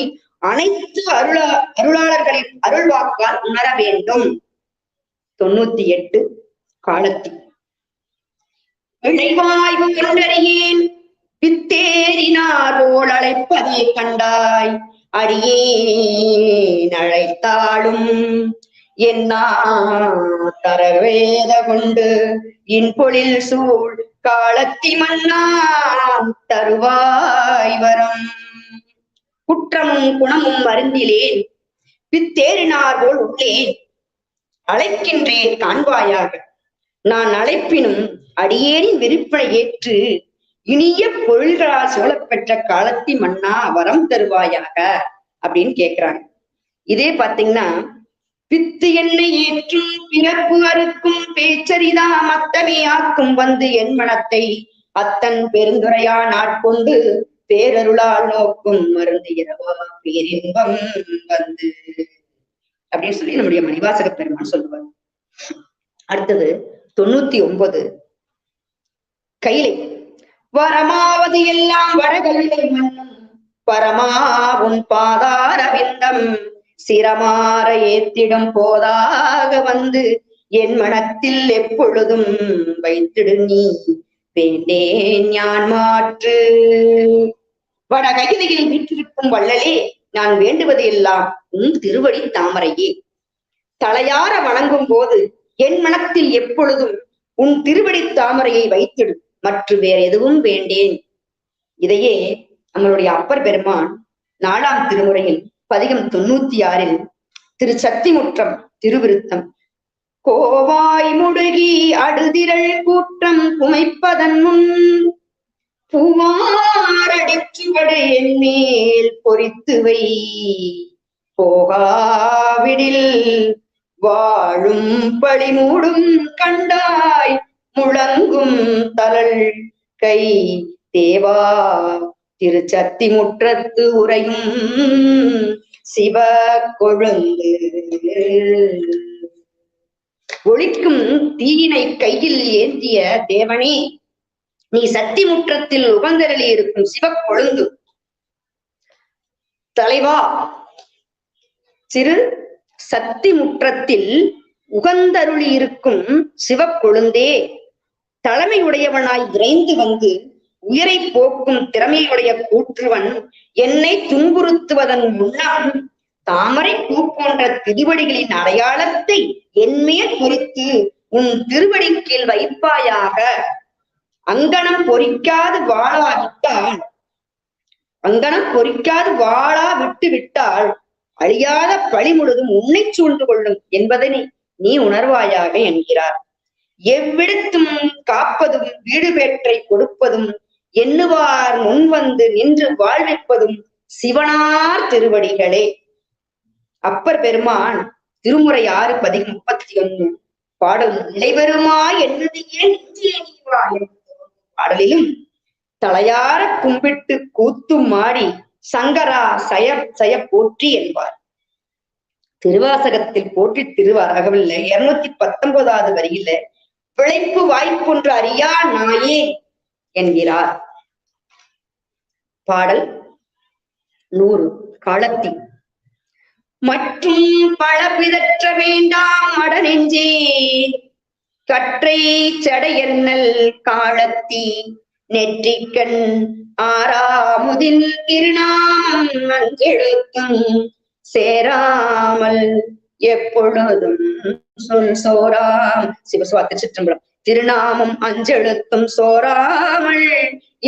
B: அனைத்து அருளாளர்களின் அருள்வாக்கால் உணர வேண்டும். 98 காலத்தி. விளைவாய்வு கண்டறியேன் பித்தேறினார் போல் அழைப்பதை கண்டாய், அடியேன் அழைத்தாலும் என்னா தரவேத கொண்டு இன்பொழில் சூழ் காலத்தி மன்னாம் தருவாய் வரம். குற்றமும் குணமும் வருந்திலேன், பித்தேறினார் போல் உள்ளேன், அழைக்கின்றேன் காண்பாயாக. நான் அழைப்பினும் அடியேனின் விருப்பனை ஏற்று இனிய பொருள்களால் சூழப்பெற்ற காலத்தி மன்னா வரம் தருவாயாக அப்படின்னு கேக்குறாங்க. இதே பாத்தீங்கன்னா, பித்து என்னை ஏற்றும் பிறப்பு அறுக்கும் பேச்சரிதாம் அத்தனை ஆக்கும் வந்து என் மனத்தை அத்தன் பெருந்துரையா நாட்கொண்டு பேரருளால் நோக்கும் மருந்து இரவா பேரின்பம் வந்து அப்படின்னு சொல்லி நம்முடைய மணிவாசக பெருமான் சொல்லுவார். அடுத்தது 99 கைலை. வரமாவது எல்லாம் வடகைலை மண்ணும் பரமாவும் பாதார விந்தம் சிரமாற ஏத்திடும் போதாக வந்து என் மனத்தில் எப்பொழுதும் வைத்திடு நீ வேண்டேன் ஞான் மாற்று. வடகையிலையில் வீற்றிருக்கும் வள்ளலே, நான் வேண்டுவது எல்லாம் உன் திருவடி தாமரையே. தலையார வணங்கும் போது என் மனத்தில் எப்பொழுதும் உன் திருவடி தாமரையை வைத்திடு, மற்ற வேற எதுவும் வேண்டேன். இதையே நம்மளுடைய அப்பர் பெருமான் 4ஆம் திருமுறையில் பதிகம் 96 திரு சத்திமுற்றம் திருவிருத்தம். கோவாய் முடுகி அடுதிரள் கூட்டம் குமைப்பதன் முன் பூவாரடிச்சுவடு என் மேல் பொறித்து வை, போகாவிடில் வாழும் பழிமூடும் கண்டாய் முழங்கும் தலல் கை தேவா திருச்சத்தி முற்றத்து உரையும் சிவ கொழுந்து. ஒளிக்கும் தீயினை கையில் ஏந்திய தேவனே, நீ சத்தி முற்றத்தில் உகந்தரளி இருக்கும் சிவ கொழுந்து தலைவா, சிறு சத்தி முற்றத்தில் உகந்தருளி இருக்கும் சிவக்கொழுந்தே, தலைமை உடையவனாய் விரைந்து வந்து உயிரை போக்கும் திறமையுடைய கூற்றுவன் என்னை துன்புறுத்துவதன் முன்னம் தாமரை பூ போன்ற திருவடிகளின் அடையாளத்தை என்மேல் குறித்து உன் திருவடி கீழ் வைப்பாயாக. அங்கனம் பொறிக்காது வாழா விட்டு விட்டால் அழியாத பழி முழுதும் உன்னை சூழ்ந்து கொள்ளும் என்பதை நீ உணர்வாயாக என்கிறார். எவ்விடத்தும் காப்பதும் வீடு பேற்றை கொடுப்பதும் எண்ணுவார் முன் வந்து நின்று வாழ்விப்பதும் சிவனார் திருவடிகளே. அப்பர் பெருமான் திருமுறை 6 பதிகம் 31 பாடல் நிலைபெறுமா என்னது ஏன் பாடலிலும் தலையார கும்பிட்டு கூத்தும் மாடி சங்கரா சய போற்றி என்பார். திருவாசகத்தில் போற்றி திருவாரகவில்ல 219வது வரியில பிழைப்பு வாய்ப்பொன்று அறியா நாயே என்கிறார். பாடல் 100 காலத்தி. மற்றும் பல பிதற்ற வேண்டாம் அடநெஞ்சே, கற்றை சடையன்னல் காலத்தி நெற்றிக்கண் ஆறாமுதின் திருநாமம் அஞ்செழுத்தும் சேராமல் எப்பொழுதும் சொல் சோராம். சிவசுவாத்தி சிற்றம்பலம். திருநாமம் அஞ்செழுத்தும் சோராமல்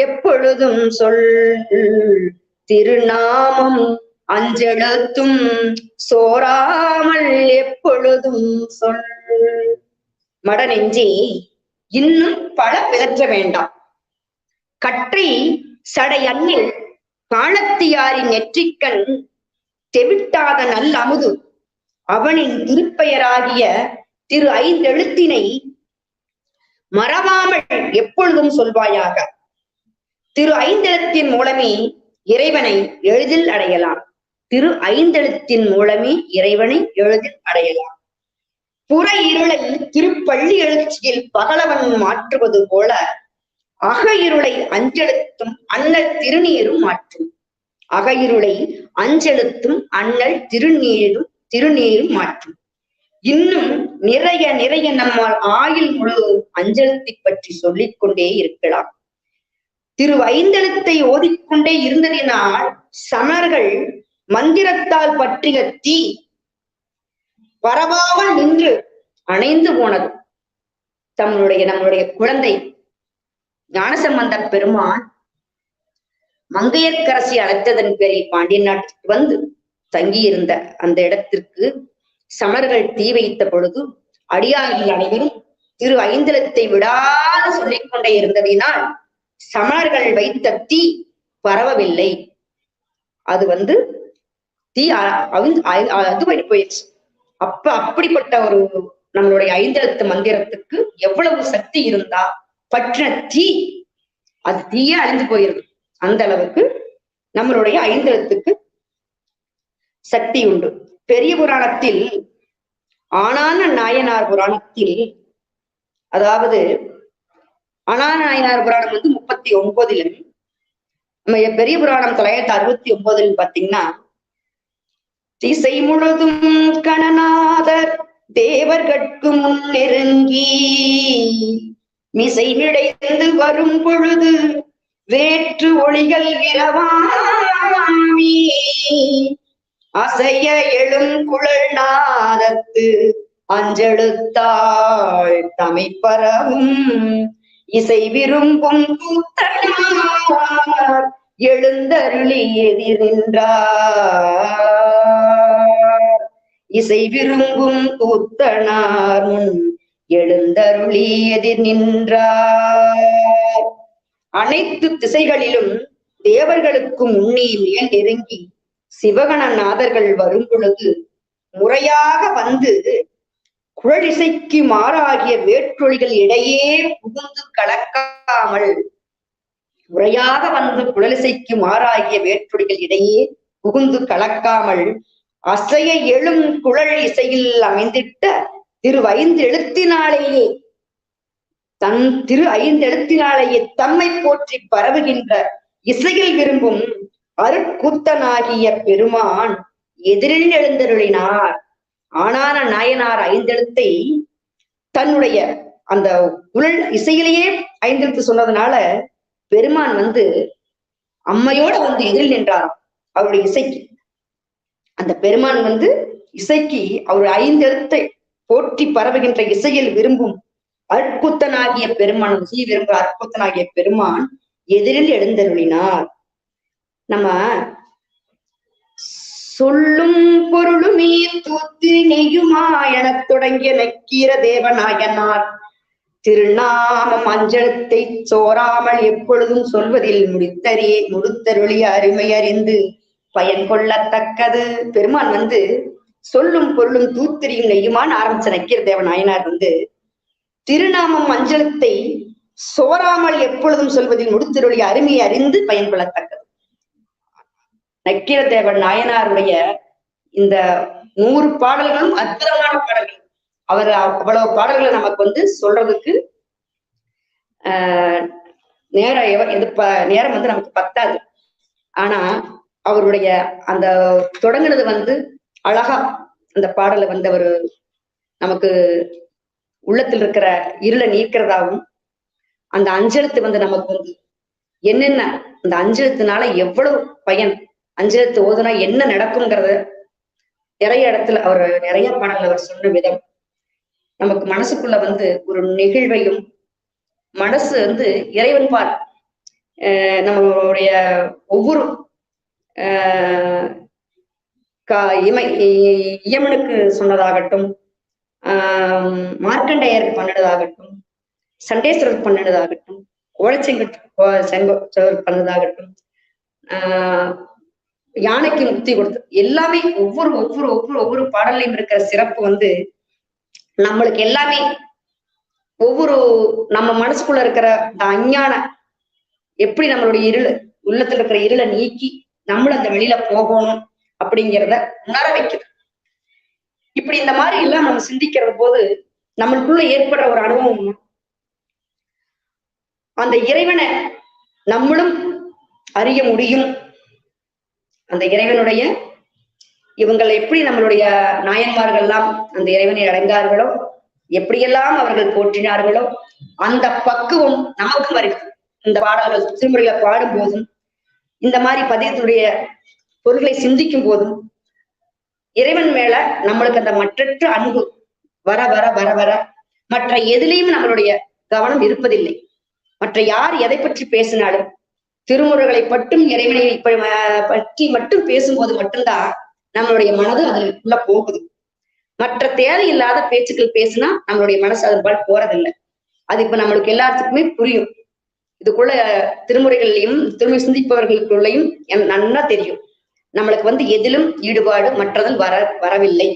B: எப்பொழுதும் சொல், திருநாமம் அஞ்செழுத்தும் சோராமல் எப்பொழுதும் சொல். மடநெஞ்சே, இன்னும் பல பிதற்ற வேண்டாம். கற்றை சடையன்னில் காலத்தியாரின் நெற்றிக்கண் தெவிட்டாத நல்ல அமுது அவனின் திருப்பெயராகிய திரு 5 எழுத்தினை மறவாமல் எப்பொழுதும் சொல்வாயாக. திரு 5 எழுத்தின் மூலமே இறைவனை எளிதில் அடையலாம். திரு 5 எழுத்தின் மூலமே இறைவனை எளிதில் அடையலாம். புற இருளை திருப்பள்ளி எழுச்சியில் பகலவன் மாற்றுவது போல அக இருளை அஞ்செழுத்தும் அண்ணல் திருநீரும் மாற்றும். அக இருளை அஞ்செழுத்தும் அண்ணல் திருநீரும் மாற்றும். இன்னும் நிறைய நம்மால் ஆயுள் முழுவதும் அஞ்செழுத்தை பற்றி சொல்லிக் கொண்டே இருக்கலாம். திரு 5 எழுத்தை ஓதிக்கொண்டே இருந்ததினால் சமணர்கள் மந்திரத்தால் பற்றிய தீ பரவாமல் நின்று அணைந்து போனது. நம்முடைய குழந்தை ஞானசம்பந்த பெருமான் மங்கையர்க்கரசி அழைத்ததன் பேரில் பாண்டிய நாட்டிற்கு வந்து தங்கியிருந்த அந்த இடத்திற்கு சமர்கள் தீ வைத்த பொழுது அடியார்கள் அனைவரும் திரு 5 எழுத்தை விடாது சொல்லிக் கொண்டே இருந்ததினால் சமணர்கள் வைத்த தீ பரவவில்லை. அது தீ அது போயிடுச்சு. அப்படிப்பட்ட ஒரு நம்மளுடைய 5 எழுத்து மந்திரத்துக்கு எவ்வளவு சக்தி இருந்தா பற்றின தீ அது தீயே அழிந்து போயிருது. அந்த அளவுக்கு நம்மளுடைய ஐந்தெழுத்துக்கு சக்தி உண்டு. பெரிய புராணத்தில் ஆனான நாயனார் புராணத்தில், அதாவது ஆனான நாயனார் புராணம் 39லும் நம்ம பெரிய புராணம் 969 பாத்தீங்கன்னா, திசை முழுதும் கணநாதர் தேவர்கட்கு முன் நெருங்கி மிசை நிடைந்து வரும் பொழுது வேற்று ஒளிகள் இரவாமி அசைய எழும் குழல் நாதத்து அஞ்செழுத்தாள் தமைப்பரவும் இசை விரும்பும் கூத்தனார் எழுந்தருளி எதிர் நின்றார். இசை விரும்பும் கூத்தனார் முன் எழுந்தருளி எதிர் நின்றார். அனைத்து திசைகளிலும் தேவர்களுக்கு முன்னே மேல் நெருங்கி சிவகணநாதர்கள் வரும் பொழுது முறையாக வந்து குழலிசைக்கு மாறாகிய வேற்றொழிகள் இடையே புகுந்து கலக்காமல், முறையாக வந்து குழலிசைக்கு மாறாகிய வேற்றொழிகள் இடையே புகுந்து கலக்காமல் அசைய எழும் குழல் இசையில் அமைந்திட்ட திரு 5 எழுத்தினாலேயே, தன் திரு 5 எழுத்தினாலேயே தம்மை போற்றி பரவுகின்ற இசையில் விரும்பும் அருட்கூத்தனாகிய பெருமான் எதிரில் எழுந்தருளினார். ஆனான நாயனார் 5 எழுத்தை தன்னுடைய அந்த குழல் இசையிலேயே 5 எழுத்து சொன்னதுனால பெருமான் வந்து அம்மையோட வந்து எதிரில் நின்றாராம் அவருடைய இசைக்கு. அந்த பெருமான் வந்து இசைக்கு அவர் 5 எழுத்தை போற்றி பரவுகின்ற இசையில் விரும்பும் அற்புத்தனாகிய பெருமான், இசையை விரும்புகிற அற்புத்தனாகிய பெருமான் எதிரில் எழுந்தருளினார். நம்ம சொல்லும் பொருளுமே தூத்து நெய்யுமா எனத் தொடங்கிய நக்கீர தேவநாயனார் திருநாமம் அஞ்செழுத்தை சோராமல் எப்பொழுதும் சொல்வதில் முடித்தருளிய அருமை அறிந்து பயன் கொள்ளத்தக்கது. பெருமான் வந்து சொல்லும் பொருளும் தூத்திரியும் நெய்யுமான்னு ஆரம்பிச்ச நக்கீர தேவநாயனார் வந்து திருநாமம் அஞ்செழுத்தை சோராமல் எப்பொழுதும் சொல்வதில் முடித்தருளிய அருமையை அறிந்து பயன் கொள்ளத்தக்கது. நக்கீர தேவன் நாயனாருடைய இந்த 100 பாடல்களும் அற்புதமான பாடல்கள். அவர் அவ்வளவு பாடல்களை நமக்கு வந்து சொல்றதுக்கு நேரம் வந்து நமக்கு பத்தாது. ஆனா அவருடைய அந்த தொடங்குனது வந்து அழகா அந்த பாடலை வந்து அவரு நமக்கு உள்ளத்தில் இருக்கிற இருளை நீக்கிறதாகவும், அந்த அஞ்செழுத்து வந்து நமக்கு வந்து என்னென்ன அந்த அஞ்செழுத்துனால எவ்வளவு பயன், அஞ்செழுத்து ஓதுனா என்ன நடக்கும்ங்கிறத நிறைய இடத்துல அவர் நிறைய பாடல்கள் அவர் சொன்ன விதம் நமக்கு மனசுக்குள்ள வந்து ஒரு நெகிழ்வையும், மனசு வந்து இறைவன் பால் நம்மளுடைய ஒவ்வொரு இயமனுக்கு சொன்னதாகட்டும், மார்க்கண்டேயருக்கு பண்ணினதாகட்டும், சண்டேஸ்வரர் பண்ணினதாகட்டும், கோலச்செங்கோர் பண்ணதாகட்டும், யானைக்கு முக்தி கொடுத்து எல்லாமே ஒவ்வொரு ஒவ்வொரு ஒவ்வொரு ஒவ்வொரு பாடலையும் இருக்கிற சிறப்பு வந்து நம்மளுக்கு எல்லாமே ஒவ்வொரு நம்ம மனசுக்குள்ள இருக்கிற இந்த அஞ்ஞான எப்படி நம்மளுடைய இருள் உள்ளத்துல இருக்கிற இருளை நீக்கி நம்மளும் அந்த வெளியில போகணும் அப்படிங்கிறத உணர வைக்குது. இப்படி இந்த மாதிரி எல்லாம் நம்ம சிந்திக்கிற போது நம்மளுக்குள்ள ஏற்படுற ஒரு அனுபவம், அந்த இறைவனை நம்மளும் அறிய முடியும். அந்த இறைவனுடைய இவங்களை எப்படி நம்மளுடைய நாயன்மார்கள் எல்லாம் அந்த இறைவனை அடைந்தார்களோ, எப்படியெல்லாம் அவர்கள் போற்றினார்களோ அந்த பக்குவம் நமக்கு வருகிறது. இந்த பாடல்கள் திருமுறைகளை பாடும் போதும், இந்த மாதிரி பதியத்துடைய பொருள்களை சிந்திக்கும் போதும் இறைவன் மேல நம்மளுக்கு அந்த மற்றற்ற அன்பு வர வர வர வர மற்ற எதிலையும் நம்மளுடைய கவனம் இருப்பதில்லை. மற்ற யார் எதை பற்றி பேசினாலும் திருமுறைகளை பற்றும் இறைவனை பற்றி மட்டும் பேசும்போது மட்டும்தான் நம்மளுடைய மனது அதுக்குள்ள போகுது. மற்ற தேவையில்லாத பேச்சுக்கள் பேசினா நம்மளுடைய மனசு அதன் போறதில்லை. அது இப்ப நம்மளுக்கு எல்லாத்துக்குமே புரியும். இதுக்குள்ள திருமுறைகள்லையும் திருமுறை சிந்திப்பவர்களுக்குள்ளையும் நன்னா தெரியும். நம்மளுக்கு வந்து எதிலும் ஈடுபாடு மற்றதில் வரவில்லை.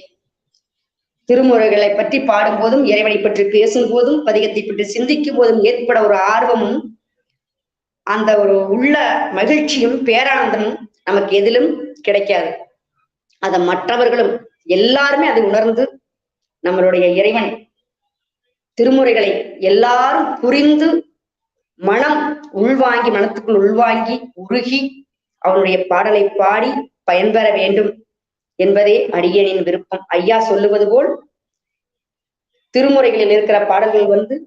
B: திருமுறைகளை பற்றி பாடும்போதும், இறைவனை பற்றி பேசும் போதும், பதிகத்தை பற்றி சிந்திக்கும் போதும் ஏற்பட ஒரு ஆர்வமும், அந்த ஒரு உள்ள மகிழ்ச்சியும் பேரானந்தமும் நமக்கு எதிலும் கிடைக்காது. அத மற்றவர்களும் எல்லாருமே அதை உணர்ந்து நம்மளுடைய இறைவன் திருமுறைகளை எல்லாரும் புரிந்து மனம் உள்வாங்கி, மனத்துக்குள் உள்வாங்கி உருகி அவனுடைய பாடலை பாடி பயன்பெற வேண்டும் என்பதே அடியேனின் விருப்பம். ஐயா சொல்லுவது போல் திருமுறைகளில் இருக்கிற பாடல்கள்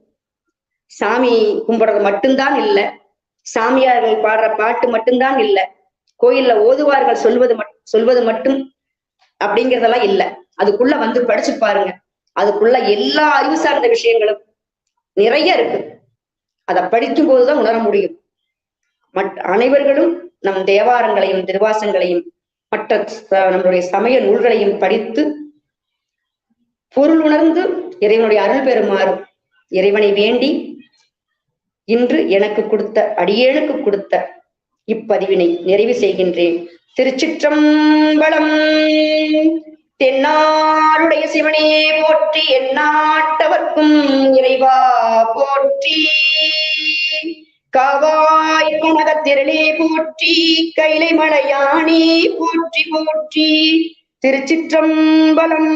B: சாமி கும்பிடுறது மட்டும்தான் இல்ல, சாமியார்கள் பாடுற பாட்டு மட்டும்தான் இல்ல, கோயில்ல ஓதுவார்கள் சொல்வது மட்டும் அப்படிங்கிறதெல்லாம் இல்ல. அதுக்குள்ள படிச்சு பாருங்க. அதுக்குள்ள எல்லா அறிவு சார்ந்த விஷயங்களும் நிறைய இருக்கு. அதை படிக்கும் போதுதான் உணர முடியும். அனைவர்களும் நம் தேவாரங்களையும் திருவாசங்களையும் மற்ற நம்மளுடைய சமய நூல்களையும் படித்து பொருள் உணர்ந்து இறைவனுடைய அருள் பெறுமாறும் இறைவனை வேண்டி இன்று எனக்கு கொடுத்த அடியேனுக்கு கொடுத்த இப்பதிவினை நிறைவு செய்கின்றேன். திருச்சிற்றம்பலம். தென்னாடுடைய சிவனே போற்றி, எந்நாட்டவர்க்கும் இறைவா போற்றி. காவாய் கனகத்திரளே போற்றி, கைலை மலையானே போற்றி போற்றி. திருச்சிற்றம்பலம்.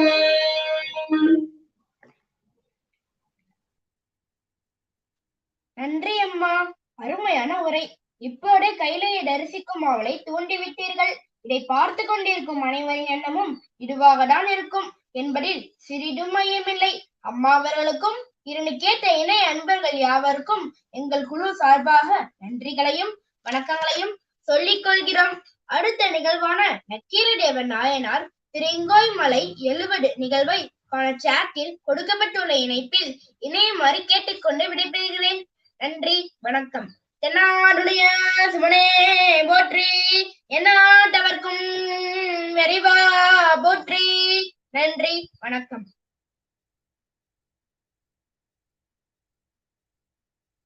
A: நன்றி அம்மா, அருமையான உரை. இப்போதே கைலையை தரிசிக்கும் அவளை தூண்டிவிட்டீர்கள். இதை பார்த்து கொண்டிருக்கும் அனைவரின் எண்ணமும் இதுவாகத்தான் இருக்கும் என்பதில் சிறிதும் ஐயமில்லை. அம்மா அவர்களுக்கும் கேட்ட இணை அன்பர்கள் யாவருக்கும் எங்கள் குழு சார்பாக நன்றிகளையும் வணக்கங்களையும் சொல்லிக் கொள்கிறோம். அடுத்த நிகழ்வான நக்கீரதேவன் நாயனார் திருங்கோய்மலை 70 நிகழ்வை சாட்டில் கொடுக்கப்பட்டுள்ள இணைப்பில் இணையுமாறு கேட்டுக்கொண்டு விடைபெறுகிறேன். நன்றி, வணக்கம். தென்னாடுடைய சிவனே போற்றி, எந்நாட்டவர்க்கும் இறைவா போற்றி. நன்றி, வணக்கம்.